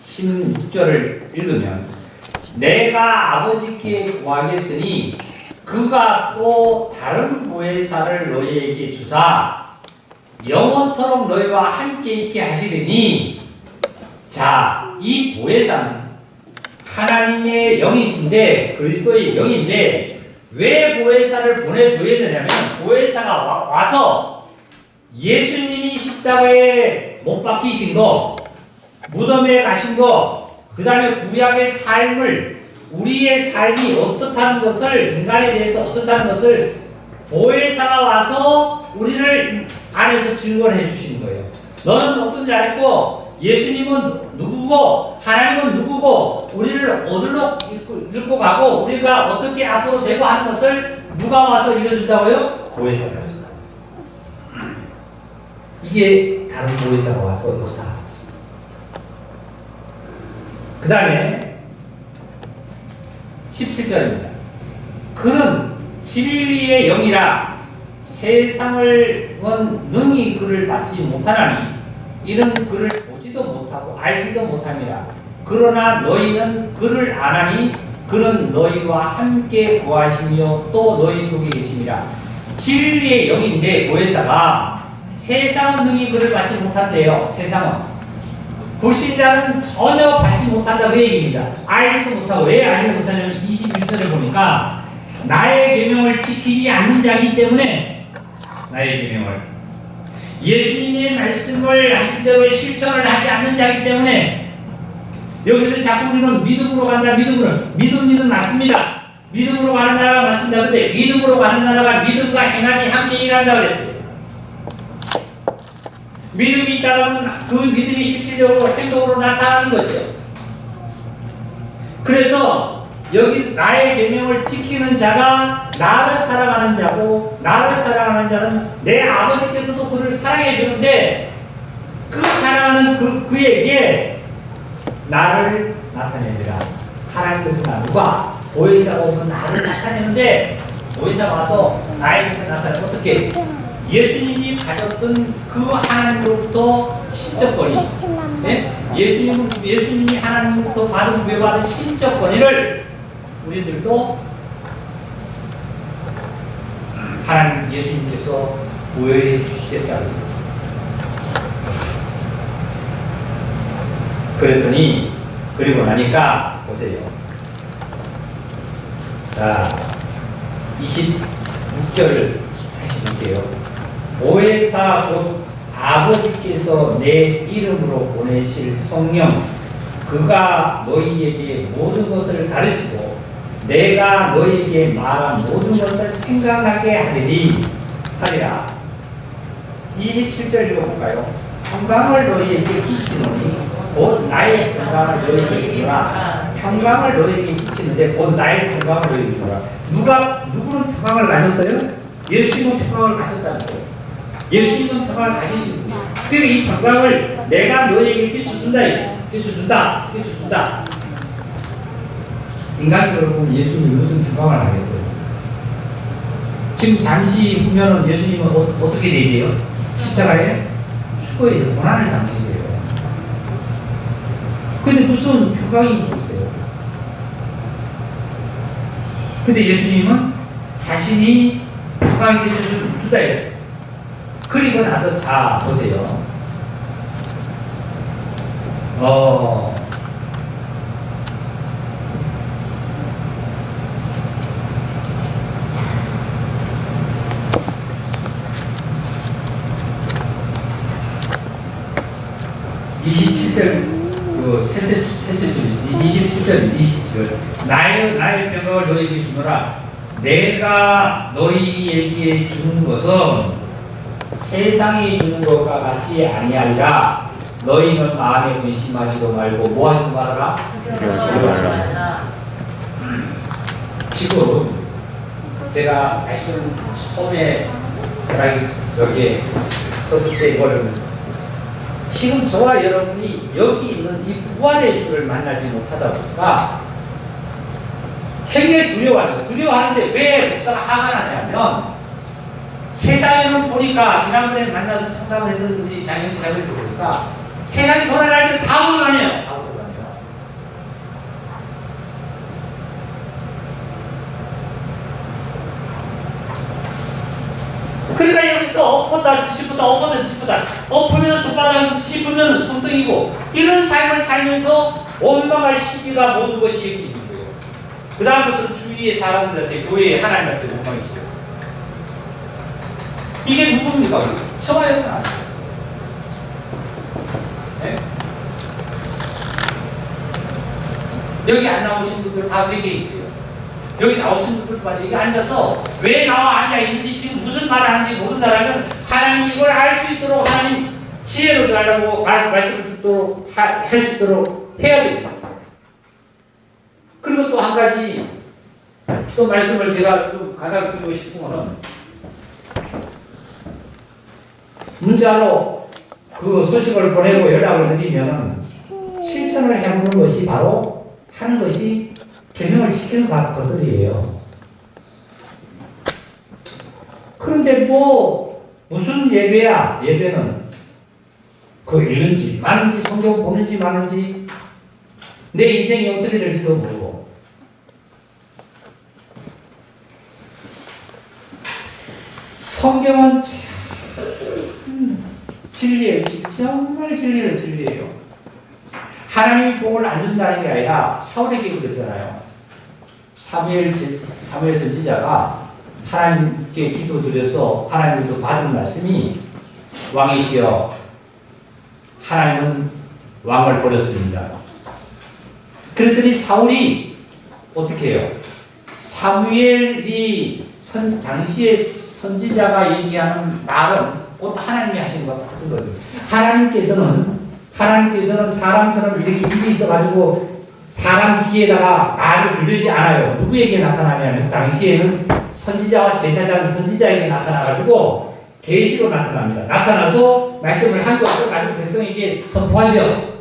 16절을 읽으면 내가 아버지께 구하겠으니 그가 또 다른 보혜사를 너희에게 주사 영원토록 너희와 함께 있게 하시리니 자, 이 보혜사는 하나님의 영이신데 그리스도의 영인데 왜 보혜사를 보내줘야 되냐면 보혜사가 와서 예수님이 십자가에 못 박히신 거 무덤에 가신 거 그 다음에 구약의 삶을 우리의 삶이 어떻다는 것을 인간에 대해서 어떻다는 것을 보혜사가 와서 우리를 안에서 증거해 주시는 거예요. 너는 어떤 자였고 예수님은 누구고 하나님은 누구고 우리를 어디로 읽고 가고 우리가 어떻게 앞으로 되고 하는 것을 누가 와서 읽어준다고요? 보혜사가. 이게 다른 보혜사가 와서 역사. 그 다음에 17절입니다. 그는 진리의 영이라 세상을 능히 그를 받지 못하나니 이는 그를 보지도 못하고 알지도 못함이라. 그러나 너희는 그를 아나니 그는 너희와 함께 거하시며 또 너희 속에 계심이라. 진리의 영인데 보혜사가 세상은 능히 그를 받지 못한대요. 세상은 불신자는 전혀 받지 못한다 그 얘기입니다. 알지도 못하고. 왜 알지도 못하냐면 21절을 보니까 나의 계명을 지키지 않는 자이기 때문에 나의 계명을 예수님의 말씀을 하신 대로 실천을 하지 않는 자이기 때문에 여기서 자꾸 우리는 믿음으로 간다 믿음 맞습니다. 믿음으로 가는 나라가 맞습니다. 근데 믿음으로 가는 나라가 믿음과 행함이 함께 일한다고 그랬어요. 믿음이 있다면 그 믿음이 실질적으로 행동으로 나타나는 거죠. 그래서 여기 나의 계명을 지키는 자가 나를 사랑하는 자고 나를 사랑하는 자는 내 아버지께서도 그를 사랑해 주는데 그 사랑하는 그에게 나를 나타내리라. 하나님께서 누가 보혜사가 오면 나를 나타내는데 보혜사가 와서 나에게서 나타내면 어떻게? 예수님이 가졌던 그 하나님으로부터 신적거리, 네? 예수님이 하나님으로부터 구해받은 신적거리를 우리들도 하나님 예수님께서 보여해 주시겠다고. 그랬더니 그리고 나니까 보세요. 자, 26절을 다시 볼게요. 보혜사 곧 아버지께서 내 이름으로 보내실 성령 그가 너희에게 모든 것을 가르치고 내가 너희에게 말한 모든 것을 생각나게 하리라. 27절 읽어볼까요? 평강을 너희에게 끼치노니 곧 나의 평강을 너희에게 주노라. 평강을 너희에게 끼치는데 곧 나의 평강을 너희에게 주노라. 누구는 평강을 가졌어요? 예수님은 평강을 가졌다는 거예요. 예수님은 평강을 가지신 분이에요. 그래서 이 평강을 내가 너희에게 끼쳐준다. 인간적으로 보면 예수님이 무슨 평강을 하겠어요? 지금 잠시 후면은 예수님은 어떻게 되게요? 십자가에 죽어야 돼요. 고난을 당하게 돼요. 근데 무슨 평강이 있어요? 근데 예수님은 자신이 평강이 주다 했어요. 그리고 나서 자 보세요. 어, 그 셋째 줄, 27절, 20절. 나의 평강을 너희에게 주노라. 내가 너희에게 주는 것은 세상이 주는 것과 같이 아니하리라. 너희는 마음에 근심하지도 말고 뭐 하지도 말아라? 두려워하지 말라. 지금 제가 말씀 처음에 저기 썼을 때 이거를 지금 저와 여러분이 여기 있는 이 부활의 주를 만나지 못하다 보니까 굉장히 두려워하죠. 두려워하는데 왜 목사가 화가 나냐면 세상에는 보니까 지난번에 만나서 상담을 했던 우리 장영지 장로님 보니까 세상이 돌아갈 때 다 돌아다녀요. 다 돌아다녀요. 그러니까 여기서 엎었다 뒤집었다 엎었다 뒤집었다 엎으면 손바닥 뒤집으면 손등이고 이런 삶을 살면서 원망할 시기가 모든 것이 여기 있는 거예요. 그 다음부터 주위의 사람들한테 교회에 하나님한테 원망이시죠. 이게 누굽니까? 저와 여러분 아니에요. 네? 여기 안 나오신 분들 다 회개에 있대요. 여기 나오신 분들도 맞아요. 여기 앉아서 왜 나와 앉아 있는지 지금 무슨 말을 하는지 모른다라면 하나님 이걸 알 수 있도록 하나님 지혜로 달라고 말씀을 듣도록 할 수 있도록 해야 됩니다. 그리고 또 한 가지 또 말씀을 제가 좀 가르쳐 드리고 싶은 거는 문자로 그 소식을 보내고 연락을 드리면 실천을 해보는 것이 바로 하는 것이 계명을 지키는 것들이에요. 그런데 뭐 무슨 예배야? 예배는 그 읽는지 많은지 성경 보는지 많은지 내 인생이 어떻게 될지도 모르고 성경은 진리예요. 정말 진리예요. 하나님이 복을 안 준다는 게 아니라 사울에게 그랬잖아요. 사무엘 선지자가 하나님께 기도드려서 하나님께서 받은 말씀이 왕이시여 하나님은 왕을 버렸습니다. 그랬더니 사울이 어떻게 해요? 사무엘이 당시에 선지자가 얘기하는 말은 곧 하나님이 하시는 것 같은 거죠. 하나님께서는 사람처럼 이렇게 입이 있어가지고 사람 귀에다가 말을 들리지 않아요. 누구에게 나타나냐면 당시에는 선지자와 제사장 선지자에게 나타나가지고 계시로 나타납니다. 나타나서 말씀을 한 것을 가지고 백성에게 선포하죠.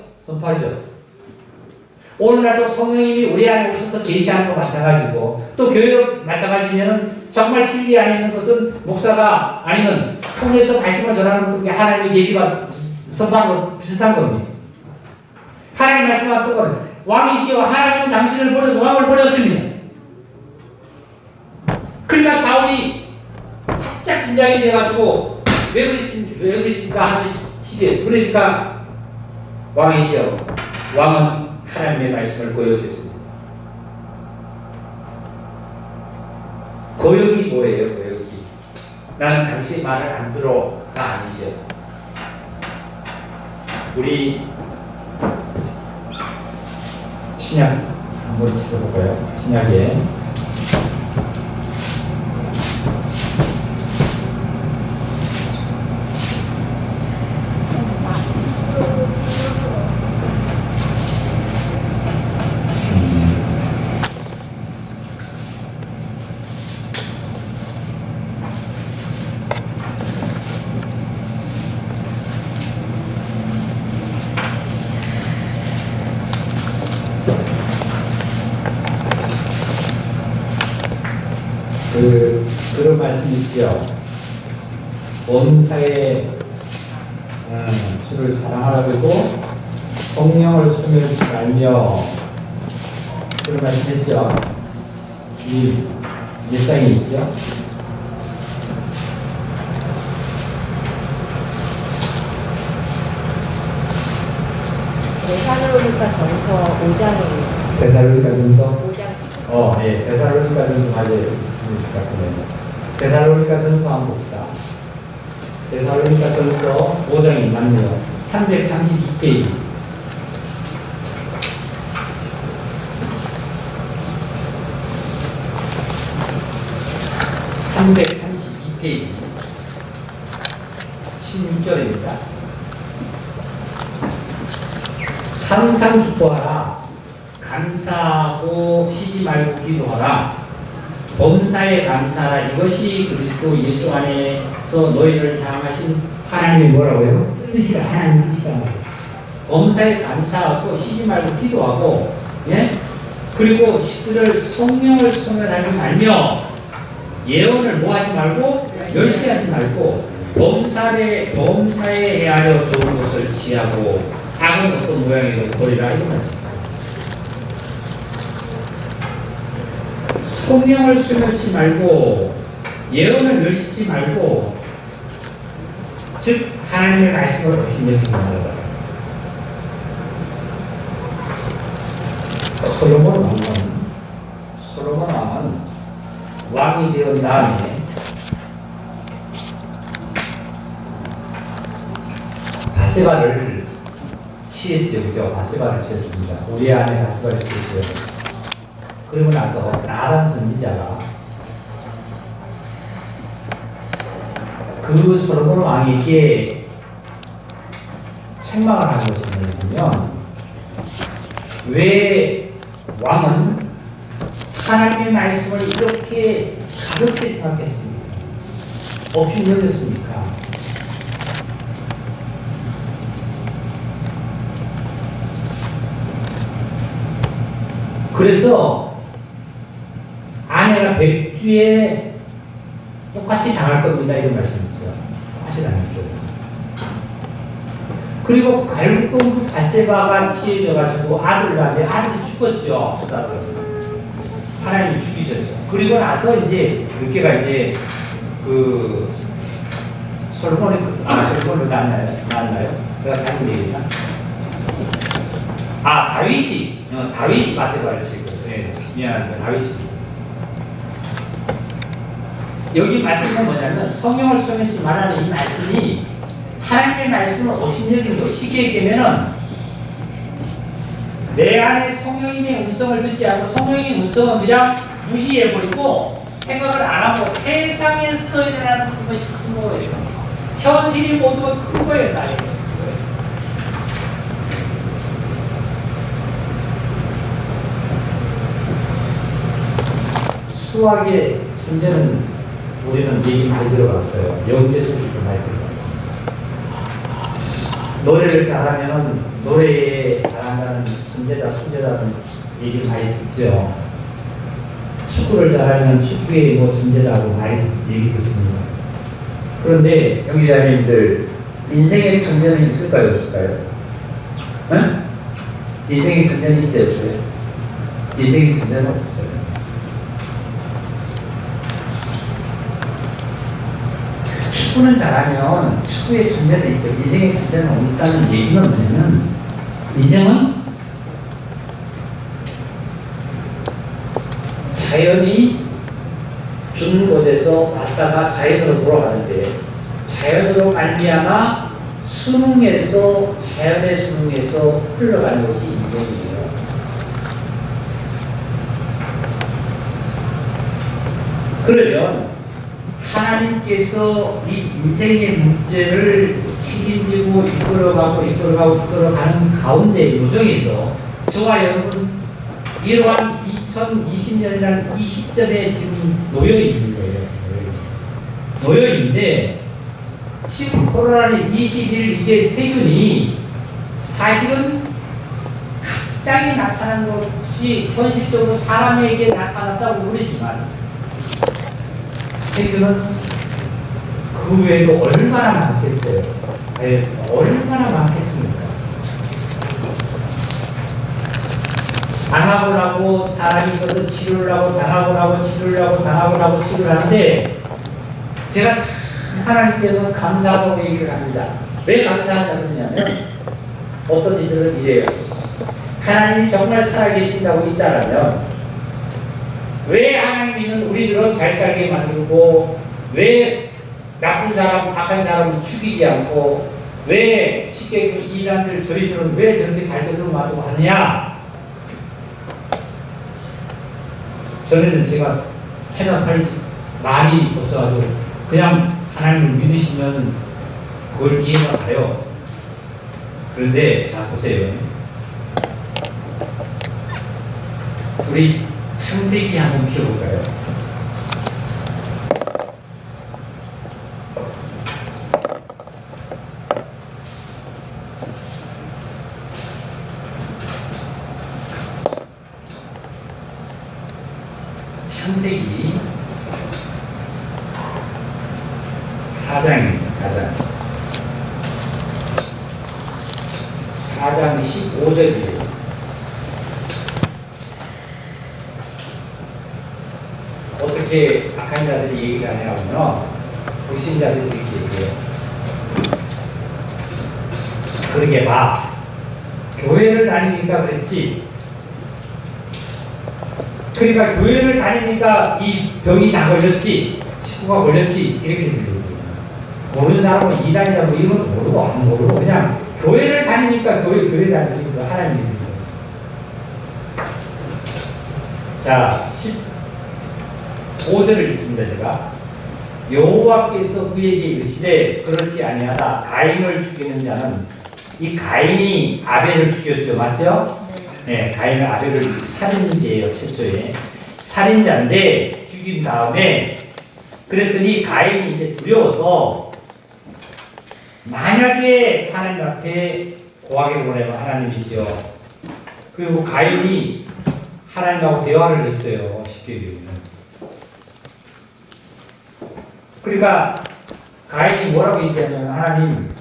오늘날도 성령님이 우리 안에 오셔서 계시하는 것 마찬가지고 또 교회로 마찬가지면은 정말 진리 안에 있는 것은 목사가 아니면 통해서 말씀을 전하는 게 하나님의 계시가 선포한 것 비슷한 겁니다. 하나님 말씀과 똑같아요. 왕이시여 하나님은 당신을 버려서 왕을 버렸습니다. 그러니까 사울이 활짝 긴장이 돼가지고 왜 그러십니까 하는 시대에서 그러니까 왕이시여 왕은 하나님의 말씀을 거역했습니다. 거역이 뭐예요? 거역이 나는 당신 말을 안 들어가 아니죠. 우리 신약 한번 찾아볼까요? 신약에 그런 말씀 있죠. 범사에 주를 사랑하라 그러고 성령을 숨겨두지 말며 그런 말씀 했죠. 이 몇 장에 있죠. 데살로니가 전서 5장입니다. 데살로니가전서 5장 19절. 예, 데살로니가전서 가져 있을 것 같네요. 데살로니가전서 한번 봅시다. 데살로니가전서 5장이 맞네요. 332페이지. 332페이지 16절입니다. 항상 기뻐하라. 감사하고 쉬지 말고 기도하라. 범사에 감사하라. 이것이 그리스도 예수 안에서 너희를 향하신 하나님의 뭐라고요? 뜻이라. 하나님 뜻이라. 범사에 감사하고 쉬지 말고 기도하고, 예? 그리고 19절 성령을 소멸하지 말며 예언을 뭐 하지 말고 멸시하지 말고 범사에 헤아려 좋은 것을 취하고 악은 어떤 모양이든 버리라 이런 말씀입니다. 성령을 소멸치 말고 예언을 멸시지 말고 즉 하나님의 말씀을 없이 여기지 말라. 솔로몬 왕은 왕이 되었 다음에 바세바를 취했죠. 그죠? 바세바를 취했습니다. 우리 안에 바세바를 취했어요. 그러고 나서 나단 선지자가 그 솔로몬 왕에게 책망을 하는 것이 뭐냐면 왜 왕은 하나님의 말씀을 이렇게 가볍게 생각했습니까? 없이 여겼습니까? 그래서 아내가 백주에 똑같이 당할 겁니다. 이런 말씀이죠. 똑같이 당했어요. 그리고 결국 그 바세바가 취해져가지고 아들을 낳는데 아들이 죽었죠. 첫 아들. 하나님이 죽이셨죠. 그리고 나서 이제 몇 개가 이제 그 솔로몬을 낳았나요? 내가 잘못 얘기했나? 다윗이 바세바를 치고, 네, 미안합니다. 다윗이. 여기 말씀은 뭐냐면 성령을 소멸치 말하는 이 말씀이 하나님의 말씀을 오십여기도 쉽게 얘기하면은 내 안에 성령님의 음성을 듣지 않고 성령의 음성을 그냥 무시해버리고 생각을 안 하고 세상에서 일어나는 그것이 큰 거예요. 현실이 모두 큰 거예요. 나의. 수학의 천재는 우리는 얘기 많이 들어봤어요. 영재 소리도 많이 들어봤어요. 노래를 잘하면 노래에 잘한다는 천재다, 수재다는 얘기 많이 듣죠. 축구를 잘하면 축구에 뭐 천재다고 많이 얘기 듣습니다. 그런데 영지자님들 인생의 천재는 있을까요, 없을까요? 응? 인생의 천재는 있어요, 없어요? 인생의 천재는 없어요. 축구는 잘하면 축구의 천재는 있죠. 인생의 천재는 없다는 얘기는 뭐냐면 인생은 자연이 준 곳에서 왔다가 자연으로 돌아가는데 자연으로 말미암아 자연의 수능에서 흘러가는 것이 인생이에요. 그러면 하나님께서 이 인생의 문제를 책임지고 이끌어가는 가운데 요정에서 저와 여러분 이러한 2020년이라는 이 시점에 지금 놓여 있는 거예요. 놓여 있는데 지금 코로나21 이게 세균이 사실은 갑자기 나타난 것이 현실적으로 사람에게 나타났다고 그러지만 세균은 그 외에도 얼마나 많겠어요? 얼마나 많겠습니까? 당하고 나고 사람이 이것을 치료를 하고 당하고 나고 치료를 하고 당하고 나고 치료를 하는데 제가 하나님께서 감사하다고 얘기를 합니다. 왜 감사하냐면 어떤 이들은 이래요. 하나님이 정말 살아계신다고 있다라면 왜 하나님은 우리들은 잘 살게 만들고 왜 나쁜 사람, 악한 사람을 죽이지 않고 왜 쉽게 그 이란들 저희들은 왜 저렇게 잘 되도록 놔두고 하느냐? 전에는 제가 해답할 말이 없어가지고 그냥 하나님을 믿으시면 그걸 이해가 가요. 그런데 자 보세요. 우리 창세기 한번 펴볼까요? 창세기 4장입니다. 4장 15절이에요. 어떻게 악한 자들이 얘기를 하냐면요, 불신자들이 이렇게 얘기해요. 그러게 봐, 교회를 다니니까 그랬지. 그러니까 교회를 다니니까 이 병이 다 걸렸지, 식구가 걸렸지, 이렇게 들려요. 모르는 사람은 이단이라고 이런 것도 모르고 안 모르고 그냥 교회를 다니니까 교회 다니니까 하나님 믿는 거예요. 자, 15절을 읽습니다. 제가 여호와께서 그에게 이르시되 그렇지 아니하다. 가인을 죽이는 자는, 이 가인이 아벨을 죽였죠, 맞죠? 네, 가인은 아벨을 살인죄예요. 최초에 살인자인데 죽인 다음에 그랬더니 가인이 이제 두려워서 만약에 하나님 앞에 고하기를 원하면 하나님이시여, 그리고 가인이 하나님하고 대화를 했어요. 쉽게 얘기하면. 그러니까 가인이 뭐라고 얘기하냐면, 하나님,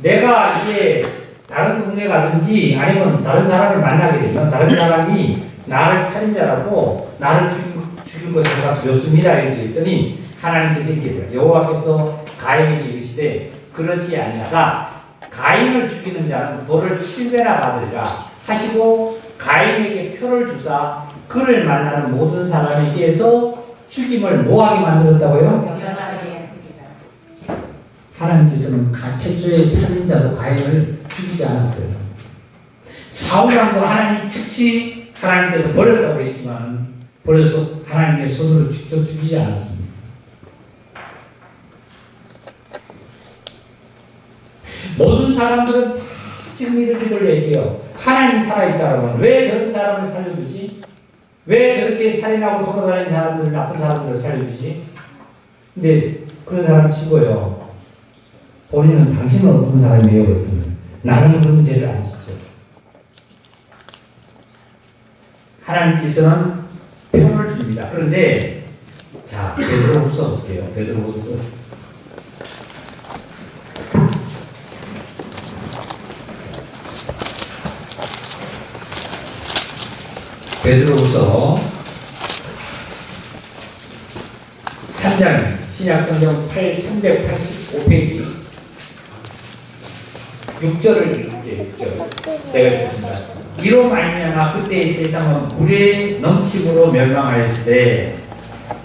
내가 이제 다른 동네 가든지 아니면 다른 사람을 만나게 되면 다른 사람이 나를 살인자라고 나를 죽일 것을 제가 두렵습니다. 이렇게 했더니 하나님께서 이렇게 여호와께서 가인에게 이르시되 그렇지 아니하다. 가인을 죽이는 자는 돌을 7배나 받으리라 하시고 가인에게 표를 주사 그를 만나는 모든 사람에게서 죽임을 뭐하게 만들었다고요? 하나님께서는 최초의 살인자도 가인을 죽이지 않았어요. 사울왕도 하나님이 즉시 하나님께서 버렸다고 했지만 버려서 하나님의 손으로 직접 죽이지 않았습니다. 모든 사람들은 다 지금 이렇게 얘기해요. 하나님이 살아있다면 왜 저런 사람을 살려주지? 왜 저렇게 살인하고 돌아다니는 사람들을, 나쁜 사람들을 살려주지? 근데 그런 사람 치고요, 본인은 당신은 어떤 사람이에요? 그랬더니 나는 그런 죄를 안 짓죠. 하나님께서는 표를 줍니다. 그런데 자, 베드로후서 볼게요. 베드로후서 베드로후서 3장 신약성경 385페이지 6절을 읽을게요. 6절 제가 읽겠습니다. 이로 말미암아 그때의 세상은 물의 넘침으로 멸망하였을 때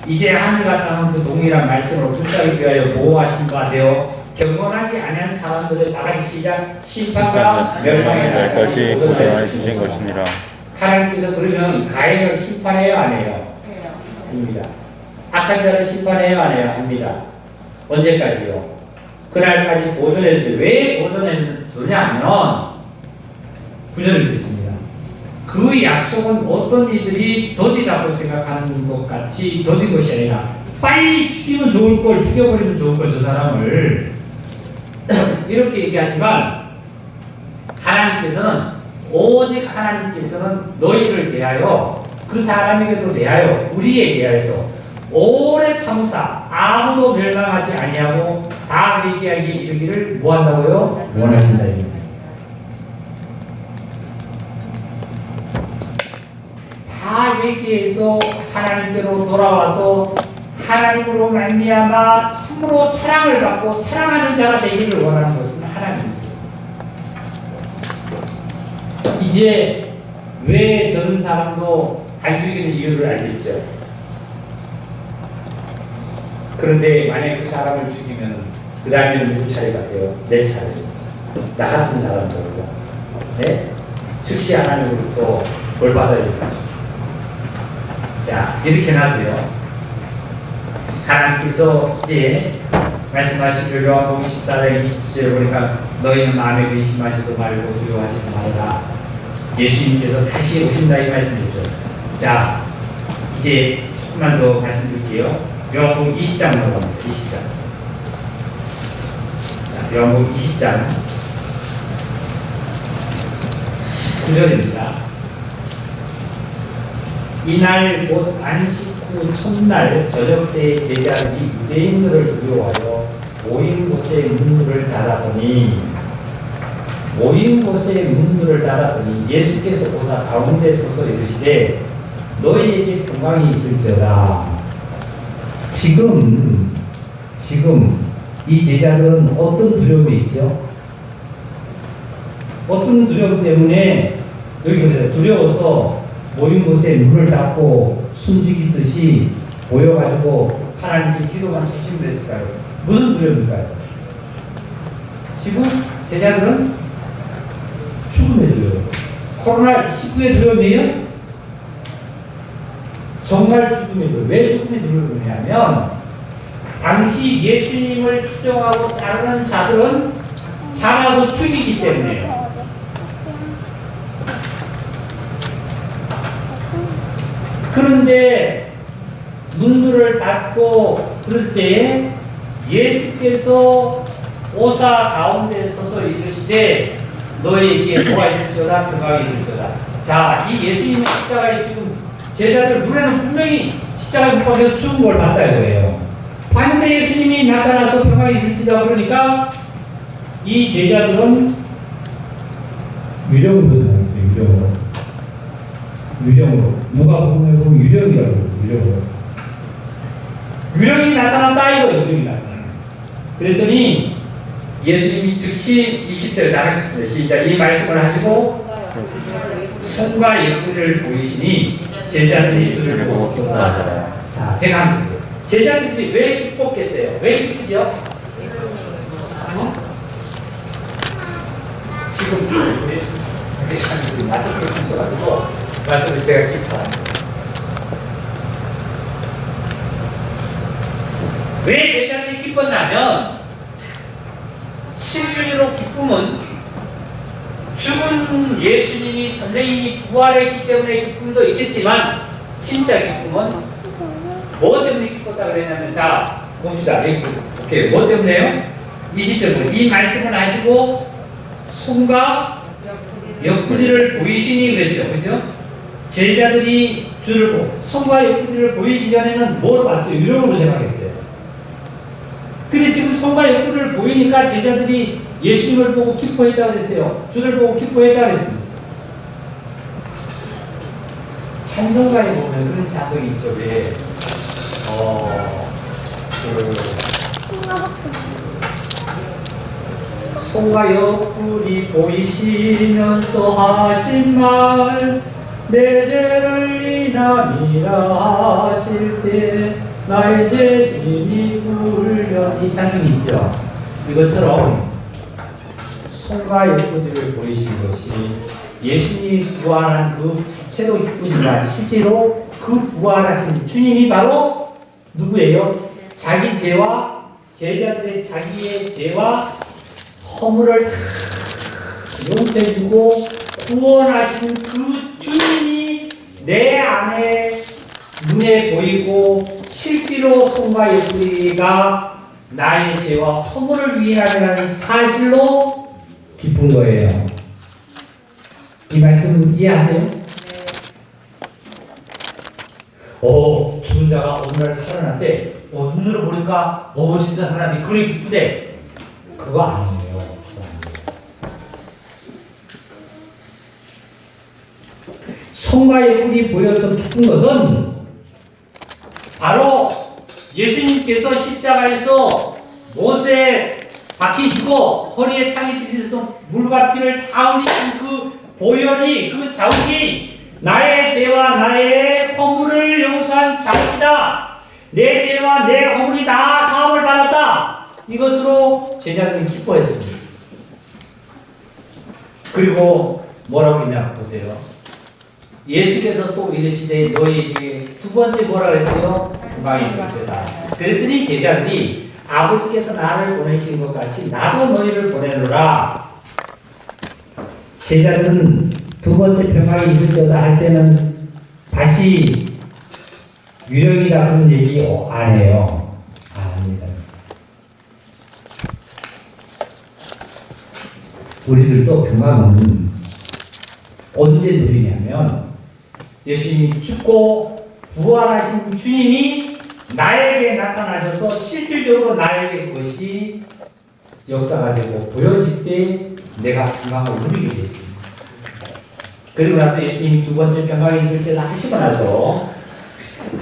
이제 하늘과 땅은 그 동일한 말씀으로 불사르기 위하여 보호하신 바 되어 경건하지 아니한 사람들을 다같이 시작 심판과 멸망의 날까지 고대하여 주신 것이니라. 하나님께서 그러면 가인을 심판해요, 안 해요? 합니다. 악한 자를 심판해요, 안 해요? 합니다. 언제까지요? 그날까지 보존해주는데 왜 보존해주냐면 9절을 읽겠습니다. 그 약속은 어떤 이들이 더디라고 생각하는 것 같이 더딘 것이 아니라 빨리 죽이면 좋을 걸, 죽여버리면 좋을 걸, 저 사람을 이렇게 얘기하지만 하나님께서는 오직 하나님께서는 너희를 대하여 그 사람에게도 대하여 우리에 대하여서 오래 참으사 아무도 멸망하지 아니하고 다 회개하기에 이르기를 뭐한다고요? 원하신다. 다 회개해서 하나님께로 돌아와서 하나님으로 말미암아 참으로 사랑을 받고 사랑하는 자가 되기를 원하는 것은 하나님입니다. 이제 왜 저런 사람도 안 죽이는 이유를 알겠죠. 그런데 만약에 그 사람을 죽이면 그 다음에는 누구 차례가 돼요? 내 차례입니다. 나 같은 사람들고, 네? 즉시 하나님으로부터 벌 받아야 되죠. 자, 이렇게 놨어요. 하나님께서 이제 말씀하신 요한복음 14장 20절에 보니까 너희는 마음에 의심하지도 말고 두려워하지도 말라. 예수님께서 다시 오신다 이 말씀이있어요. 자, 이제 조금만 더 말씀드릴게요. 요한복음 20장 넘어갑니다. 20장. 자, 요한복음 20장 19절입니다. 이날 곧 안식 후 첫날 저녁 때에 제자들이 유대인들을 두려워하여 모인 곳에 문들을 닫았더니 예수께서 오사 가운데 서서 이르시되 너희에게 평강이 있을지어다. 지금 이 제자들은 어떤 두려움이 있죠? 어떤 두려움 때문에 여기 보세요. 두려워서 모인 곳에 문을 닫고 숨죽이듯이 모여가지고 하나님께 기도만 주시면 됐을까요? 무슨 두려움일까요? 지금 제자들은 죽음의 두려움. 코로나19의 두려움이에요? 정말 죽음의 두려움. 왜 죽음의 두려움이냐면 당시 예수님을 추종하고 따르는 자들은 잡아서 죽이기 때문에요. 그런데 문들을 닫고 그럴 때에 예수께서 오사 가운데 서서 이르시되 너희에게 뭐가 있을지어다 평강이 있을지어다. 자, 이 예수님의 십자가에 지금 제자들 눈에는 분명히 십자가에 못 박혀서 죽은 걸 봤다 이거예요. 봤는데 예수님이 나타나서 평강이 있을지다 그러니까 이 제자들은 유령으로 생각했어요. 유령으로. 누가 보면 유령이라고 해요. 유령이 나타났다 이거예요. 유령이 나타나. 그랬더니 예수님이 즉시 20절에 나가셨습니다. 시작. 이 말씀을 하시고 손과 옆구리를 보이시니 제자들이 주를 보고 기뻐하더라. 자, 제가 한번 드릴게요. 제자들이 왜 기뻤겠어요? 왜 기쁘죠? 지금 우리 사람들이 말씀을 하셔가지고 말씀을 제가 기뻐합니다. 왜 제자들이 기뻤냐면 실제로 기쁨은 죽은 예수님이 선생님이 부활했기 때문에 기쁨도 있겠지만 진짜 기쁨은 뭐 때문에 기뻤다 그랬냐면 자 봅시다. 오케이. 뭐 때문에요? 20절 이 말씀을 하시고 손과 옆구리를 보이시니 그랬죠. 그죠? 제자들이 주를 보고 손과 옆구리를 보이기 전에는 뭘 봤죠? 유령으로 생각했어요. 근데 지금 손과 옆구리를 보이니까 제자들이 예수님을 보고 기뻐했다고 그랬어요. 주를 보고 기뻐했다고 그랬습니다. 찬송가에 보면 그런 자석이 있죠. 왜 손과 옆구리 보이시면서 하신 말 내 죄를 인함이라 하실 때 나의 죄짐이 풀려 이 찬송이 있죠. 이것처럼 손과 옆구리를 보이신 것이 예수님이 부활한 그 자체도 기쁘지만 실제로 그 부활하신 주님이 바로 누구예요? 자기 죄와 제자들의 자기의 죄와 허물을 다 용서해주고 구원하신 그 주님이 내 안에 눈에 보이고 실제로 손과 옆구리가 나의 죄와 허물을 위하라는 사실로 기쁜 거예요. 이 말씀 이해하세요? 죽은 자가 어느 날 살아났대. 눈으로 보니까 진짜 살아났대. 그래 기쁘대. 그거 아니에요. 손과 옆구리 보여서 기쁜 것은 바로 예수님께서 십자가에서 못에 박히시고 허리에 창이 찔리셔서 물과 피를 다 흘리신 그 보혈이 그 자욱이 나의 죄와 나의 허물을 용서한 자이다. 내 죄와 내 허물이 다 사함을 받았다. 이것으로 제자들은 기뻐했습니다. 그리고 뭐라고 했냐 보세요. 예수께서 또 이르시되 너희에게 두 번째 뭐라 그랬어요? 건강이 있을지어다. 그랬더니 제자들이 아버지께서 나를 보내신 것 같이 나도 너희를 보내노라. 제자들은 두 번째 평강이 있을지어다 할 때는 다시 유령이다 그런 얘기 안 해요. 안 합니다. 우리들도 평강은 언제 누리냐면 예수님이 죽고 부활하신 주님이 나에게 나타나셔서 실질적으로 나에게 그것이 역사가 되고 보여질 때 내가 평강을 누리게 되었습니다. 그리고 나서 예수님이 두 번째 평강이 있을 때 하시고 나서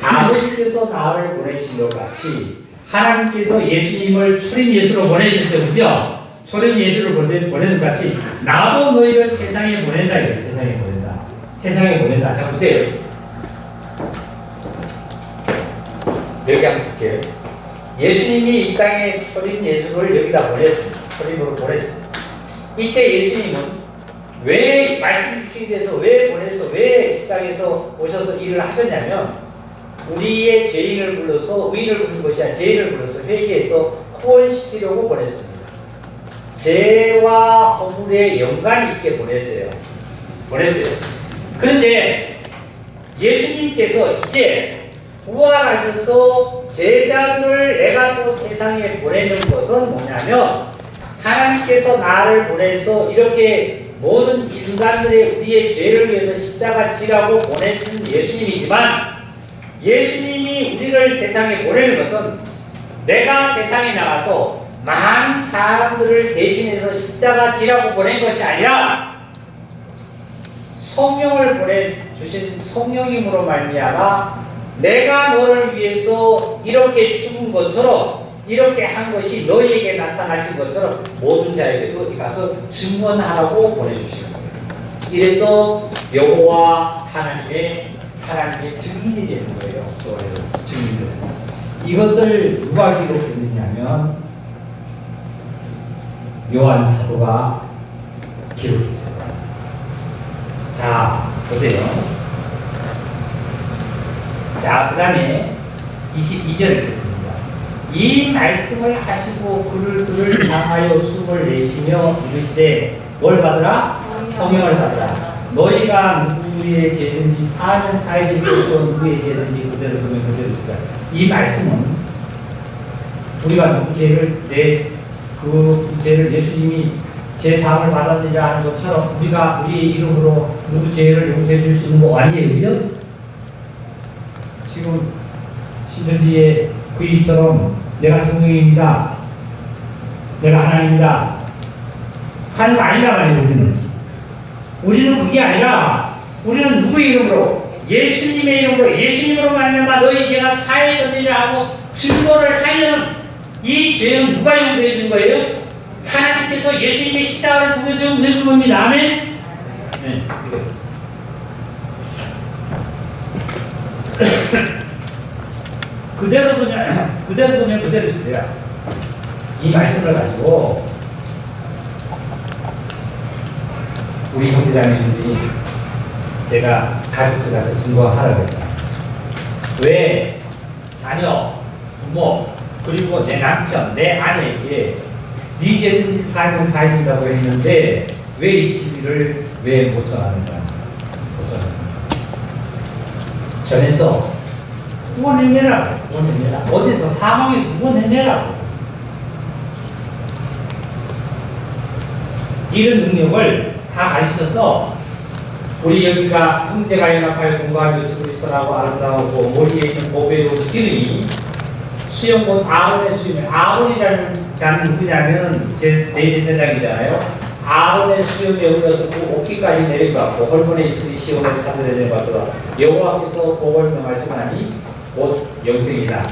아버지께서 나를 보내신 것 같이 하나님께서 예수님을 초림 예수로 보내실 때 그죠? 초림 예수를 보내는 것 같이 나도 너희를 세상에 보낸다. 이거 세상에 보낸다. 세상에 보낸다. 자 보세요. 여기 한번 볼게요. 예수님이 이 땅에 초림 예수를 여기다 보냈습니다. 초림으로 보냈습니다. 이때 예수님은 왜 말씀 주시기 위해서 왜 보내서 왜 이 땅에서 오셔서 일을 하셨냐면 우리의 죄인을 불러서 의인을 부른 것이 아니라 죄인을 불러서 회개해서 구원시키려고 보냈습니다. 죄와 허물에 연관이 있게 보냈어요. 그런데 예수님께서 이제 부활하셔서 제자들을 내가 또 세상에 보내는 것은 뭐냐면 하나님께서 나를 보내서 이렇게 모든 인간들의 우리의 죄를 위해서 십자가 지라고 보내준 예수님이지만 예수님이 우리를 세상에 보내는 것은 내가 세상에 나가서 많은 사람들을 대신해서 십자가 지라고 보낸 것이 아니라 성령을 보내주신 성령님으로 말미암아 내가 너를 위해서 이렇게 죽은 것처럼 이렇게 한 것이 너희에게 나타나신 것처럼 모든 자에게도 가서 증언하라고 보내주시는 거예요. 이래서 여호와 하나님의 증인이 되는 거예요. 증인들. 이것을 누가 기록했느냐면 요한 사도가 기록했어요. 자, 보세요. 자, 그 다음에 22절을 읽겠습니다. 이 말씀을 하시고 그를 향하여 숨을 내쉬며 이르시되 뭘 받으라? 성령을 받으라. 너희가 누구의 죄든지 사하면 사해질 것이고 누구의 죄든지 그대로 두면 그대로 있으라. 이 말씀은 우리가 누구 죄를 그 죄를 예수님이 제 사함을 받았느냐 하는 것처럼 우리가 우리의 이름으로 누구 죄를 용서해 줄 수 있는 거 아니에요, 그죠? 지금 신천지의 그 일처럼 내가 성령입니다, 내가 하나님입니다 하는 거 아니란 말이에요. 우리는 그게 아니라 우리는 누구의 이름으로? 예수님의 이름으로, 예수님으로 말미암아 너희 죄가 사해졌느냐 하고 증거를 하면 이 죄는 누가 용서해 준 거예요? 하나님께서 예수님의 십자가를 통해서 용서해 준 겁니다. 아멘? 네, 그대로 두면 그대로 있어요. 이 말씀을 가지고 우리 형제자매들이 제가 가족들한테 증거하라고 했잖아요. 왜 자녀, 부모, 그리고 내 남편, 내 아내에게 네 죄든지 살면 살린다고 했는데 왜 이 진리를 왜 못 전하는가? 전해서 구원해내라고. 어디서 사망에서 구원해내라고. 이런 능력을 다 가지셔서 우리 여기가 형제가 연합하여 공부하며 그리스도라고 아름다우고 머리에 있는 보배로 기름이 수영본 아론의 수염에, 아론이라는 자는 누구냐면 내 제사장이잖아요. 아론의 수염에 올려서 그 옷깃까지 내려가고 홀본에 있으니 시온의 산들에 내려가더라. 여호와께서 복을 명하시나니 곧 영생이다.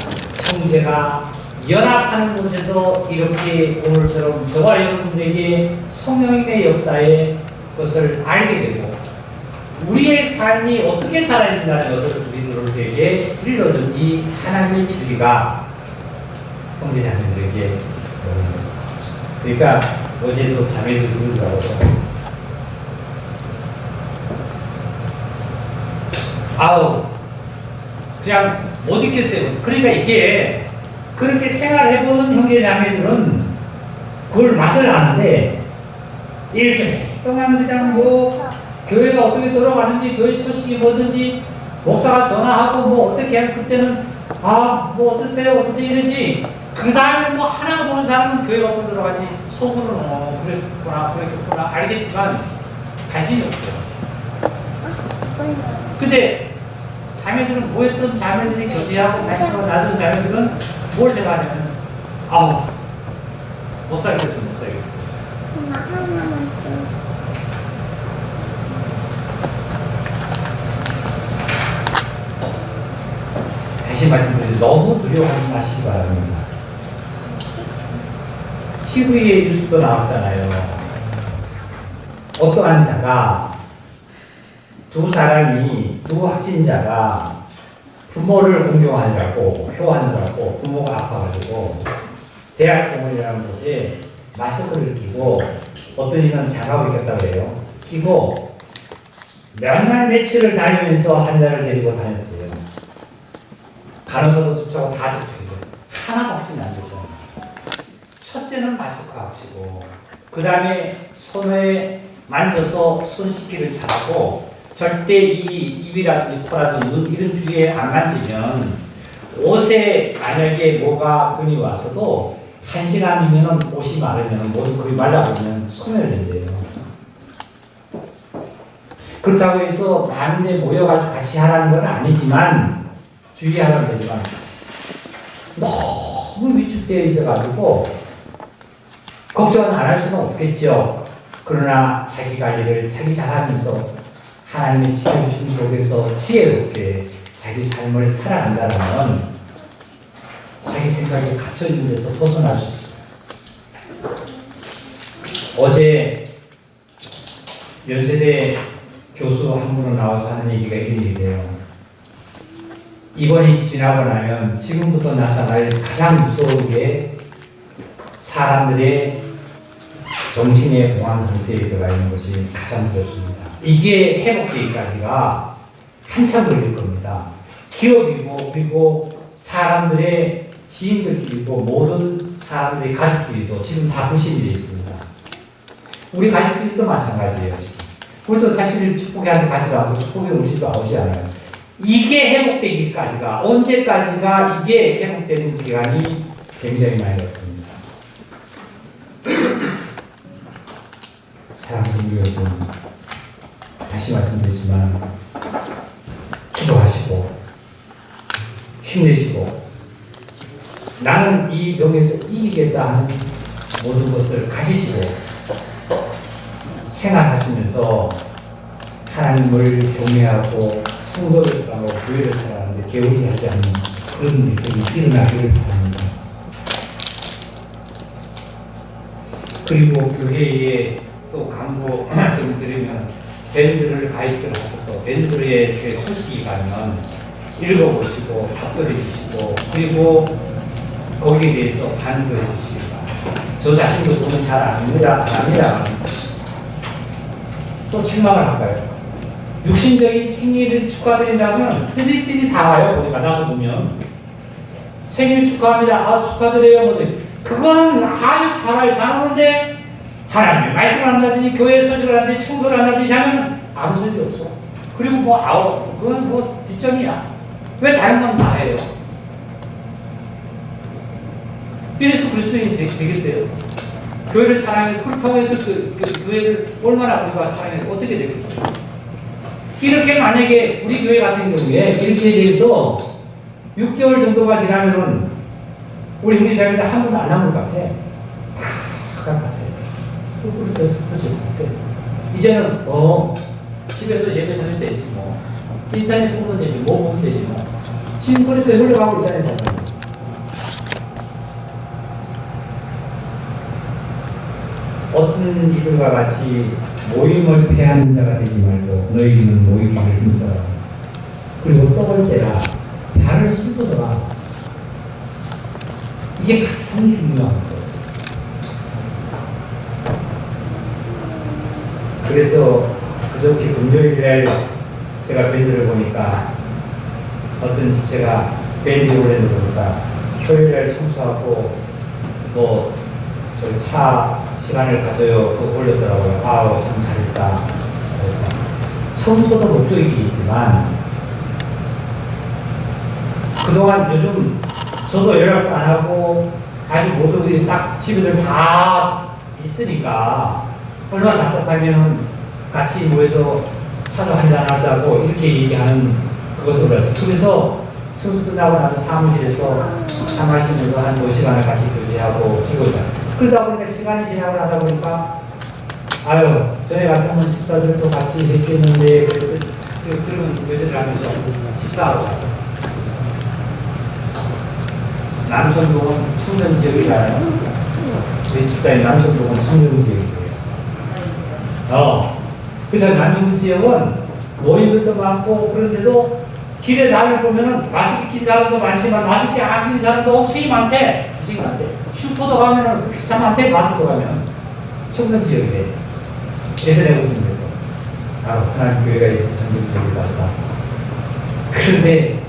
형제가 연합하는 곳에서 이렇게 오늘처럼 저와 여러분에게 성령의 역사의 것을 알게 되고 우리의 삶이 어떻게 살아야 된다는 것을 우리들에게 일러준 이 하나님의 진리가 형제자매들에게 오는 것입니다. 그러니까 어제도 자매들 부르라고 아우 그냥 못 있겠어요. 그러니까 이게 그렇게 생활해보는 형제자매들은 그걸 맛을 아는데 일주일 동안 그냥 뭐 교회가 어떻게 돌아가는지 교회 소식이 뭐든지 목사가 전화하고 뭐 어떻게 하면 그때는 아 뭐 어떠세요 이러지 그 다음에 뭐 하나가 보는 사람은 교회가 어떻게 돌아가지 속으로는 그랬구나 알겠지만 관심이 없어요. 근데 자매들은 모였던 자매들이 교제하고 관심을 나눈 자매들은 뭘 생각하냐면 아우 못 살겠어 다시 말씀드리면 너무 두려워하지 마시기 바랍니다. TV에 뉴스도 나왔잖아요. 어떠한 자가 두 확진자가 부모를 공경하느라고 효하느라고 부모가 아파가지고 대학병원이라는 곳에 마스크를 끼고 어떤 이는 장갑을 꼈다고 해요. 끼고 며칠을 다니면서 환자를 데리고 다녔대요. 간호사도 접촉하고 다 접촉해서 하나가 확진이 안 되죠. 첫째는 마스크 하시고 그 다음에 손에 만져서 손 씻기를 잘하고 절대 이 입이라든지 코라든지 눈 이런 주위에 안 만지면 옷에 만약에 뭐가 근이 와서도 1시간이면 옷이 마르면 모든 근이 말라보면 소멸된대요. 그렇다고 해서 많은데 모여가지고 같이 하라는 건 아니지만 주의하라는 거지만 너무 위축되어 있어가지고 걱정은 안 할 수는 없겠죠. 그러나 자기 관리를 자기 잘하면서 하나님이 지켜주신 속에서 지혜롭게 자기 삶을 살아간다면 자기 생각에 갇혀있는 데서 벗어날 수 있어요. 어제 연세대 교수 한 분은 나와서 하는 얘기가 이런 얘기예요. 이번이 지나고 나면 지금부터 나타날 가장 무서운 게 사람들의 정신의 공황 상태에 들어가 있는 것이 가장 무섭습니다. 이게 회복되기까지가 한참 걸릴 겁니다. 기업이고 그리고 사람들의 지인들끼리도 모든 사람들의 가족끼리도 지금 다 부심이 되어 있습니다. 우리 가족끼리도 마찬가지예요. 지금. 우리도 사실 축복이한테 가지도 않고 축복의 음식도 나오지 않아요. 이게 회복되기까지가 언제까지가 이게 회복되는 기간이 굉장히 많이 걸립니다. 사랑하는 여러분, 다시 말씀드리지만 기도하시고 힘내시고 나는 이 병에서 이기겠다 하는 모든 것을 가지시고 생활하시면서 하나님을 경외하고 성도를 사랑하고 교회를 사랑하는데 게으르게 하지 않는 그런 일들이 일어나기를 바랍니다. 그리고 교회에 또 광고 좀 드리면 밴드를 가입을 하셔서 밴드의 소식이 가면 읽어보시고 답변해 주시고 그리고 거기에 대해서 반응해 주시기 바랍니다. 저 자신도 보면 잘 압니다. 또 책망을 할까요? 육신적인 생일을 축하드린다면 띠리띠리 다 와요. 거기 가다가 보면 생일 축하합니다. 아 축하드려요. 그건 아주 잘하는데 하나님의 말씀을 한다든지 교회 소식을 한다든지 청소를 한다든지 하면 아무 소리 없어. 그리고 그건 뒷전이야. 왜 다른 건 다 해요? 이래서 그리스도인이 되겠어요? 교회를 사랑해 그렇다고 해서 그 교회를 얼마나 우리가 사랑해 어떻게 되겠어요? 이렇게 만약에 우리 교회 같은 경우에 이렇게 대해서 6개월 정도가 지나면은 우리 형제자매들 한 번도 안 남을 것 같아. 다 갈 것 같아. 그렇게 이제는 집에서 예배 드리면 되지 뭐 인터넷 보면 되지 뭐 보면 되지 뭐 지금 그렇게 흘러가고 있잖아요. 사람이. 어떤 이들과 같이 모임을 패하는 자가 되지 말고 너희는 모이기를 힘써라. 그리고 떡을 떼라. 발을 씻어라. 이게 가장 중요한 거예요. 그래서 그저께 금요일에 제가 밴드를 보니까 어떤 지체가 밴드 올리는 거 보니까 토요일에 청소하고 뭐 저기 차 시간을 가져요 그거 올렸더라고요. 아우 참 잘했다. 청소도 목적이겠지만 그동안 요즘 저도 연락도 안 하고 가족 모두들이 딱 집에들 다 있으니까 얼마나 답답하면 같이 모여서 차도 한잔 하자고 이렇게 얘기하는 그것을 봤어요. 그래서 청소 끝나고 나서 사무실에서 차 마시면서 한 5시간을 같이 교제하고 찍어자. 그러다 보니까 시간이 지나고 나다 보니까 아유 전에 같으면 식사들도 같이 해주는데 그런 교제를 하면서 식사하러 가죠. 남천동은 청년 지역이잖아요. 제 집사인 남천동은 청년 지역이에요. 그래서 남천 지역은 모임도 많고 그런데도 길에 나를 보면은 마스크 낀 사람도 많지만 마스크 안 낀 사람도 엄청 많대. 굉장히 많대. 슈퍼도 가면은 비싸 많대. 마트도 가면 청년 지역이래. 그래서 내가 무슨 그래서 하나님 교회가 있어서 청년 지역이다 보다. 그런데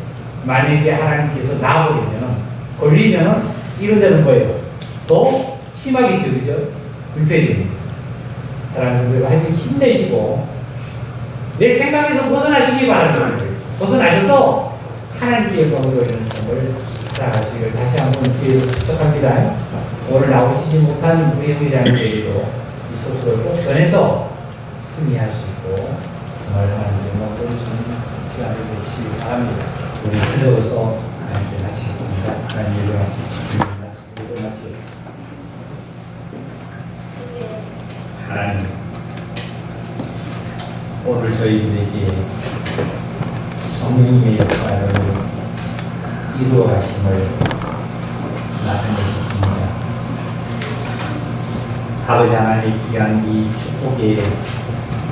만약에 하나님께서 나아버리면 걸리면 이런 데는 거예요. 더 심하겠죠, 그죠? 불편이. 사랑하는 분들 하여튼 힘내시고 내 생각에서 벗어나시기 바랍니다. 벗어나셔서 하나님께 영광으로 이런 삶을 살아가시길 다시 한번 주의로 부탁합니다. 오늘 나오시지 못한 우리 회장님들도 이 소식을 꼭 전해서 승리할 수 있고 정말 하나님께 영광 보여주시는 시간이 되시기 바랍니다. 우리 기도로서 하나님께 마치겠습니다. 하나님 예배 마치겠습니다. 예배 마치겠습니다. 하나님 오늘 저희들에게 성령의 역사를 이루어 가심을 나타내셨습니다. 아버지 하나님의 귀한 이 축복의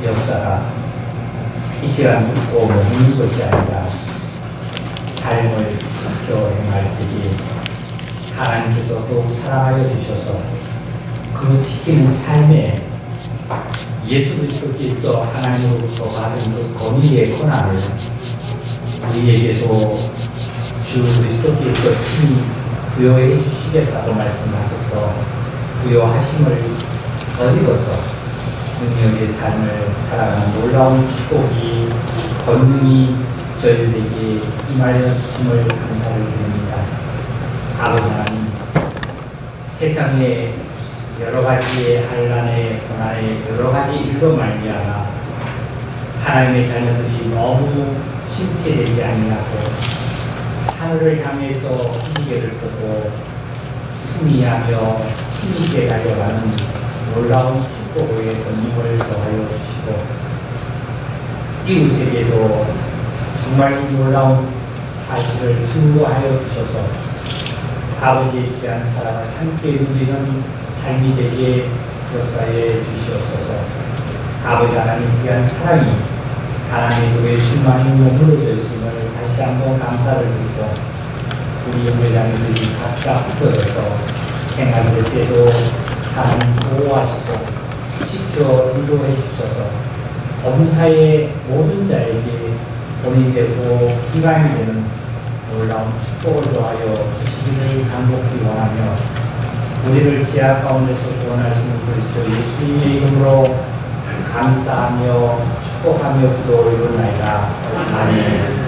역사가 이 시간 듣고 머무는 것이 아니라 삶을 지켜 행할 때에 하나님께서 더욱 사랑하여 주셔서 그 지키는 삶에 예수 그리스도께서 하나님으로부터 받은 그 권위의 권한을 우리에게도 주 그리스도께서 친히 부여해 주시겠다고 말씀하셔서 부여하심을 거듭어서 능력의 삶을 살아가는 놀라운 축복이 권능이 저희들에게 임하여 주심을 감사를 드립니다. 아버지 하나님, 세상에 여러 가지의 환난의 고난의 여러 가지 일로 말미암아 하나님의 자녀들이 너무 심체되지 아니하고 하늘을 향해서 기계를 보고 승리하며 힘있게 달려가는 놀라운 축복의 권능을 더하여 주시고 이웃에게도 정말 놀라운 사실을 증거하여 주셔서 아버지의 귀한 사랑을 함께 누리는 삶이 되게 역사해 주시옵소서. 아버지 하나님 귀한 사랑이 하나님의 교회 충만히 머물러져 있음을 다시 한번 감사를 드리고 우리 연회장님들이 각자 붙어져서 생활할 때도 하나님 보호하시고 지켜 인도해 주셔서 범사의 모든 자에게 본이 되고 기반이 되는 놀라운 축복을 더하여 주시기를 간곡히 원하며 우리를 지하 가운데서 구원하시는 그리스도 예수님의 이름으로 감사하며 축복하며 기도 올리나이다. 아멘.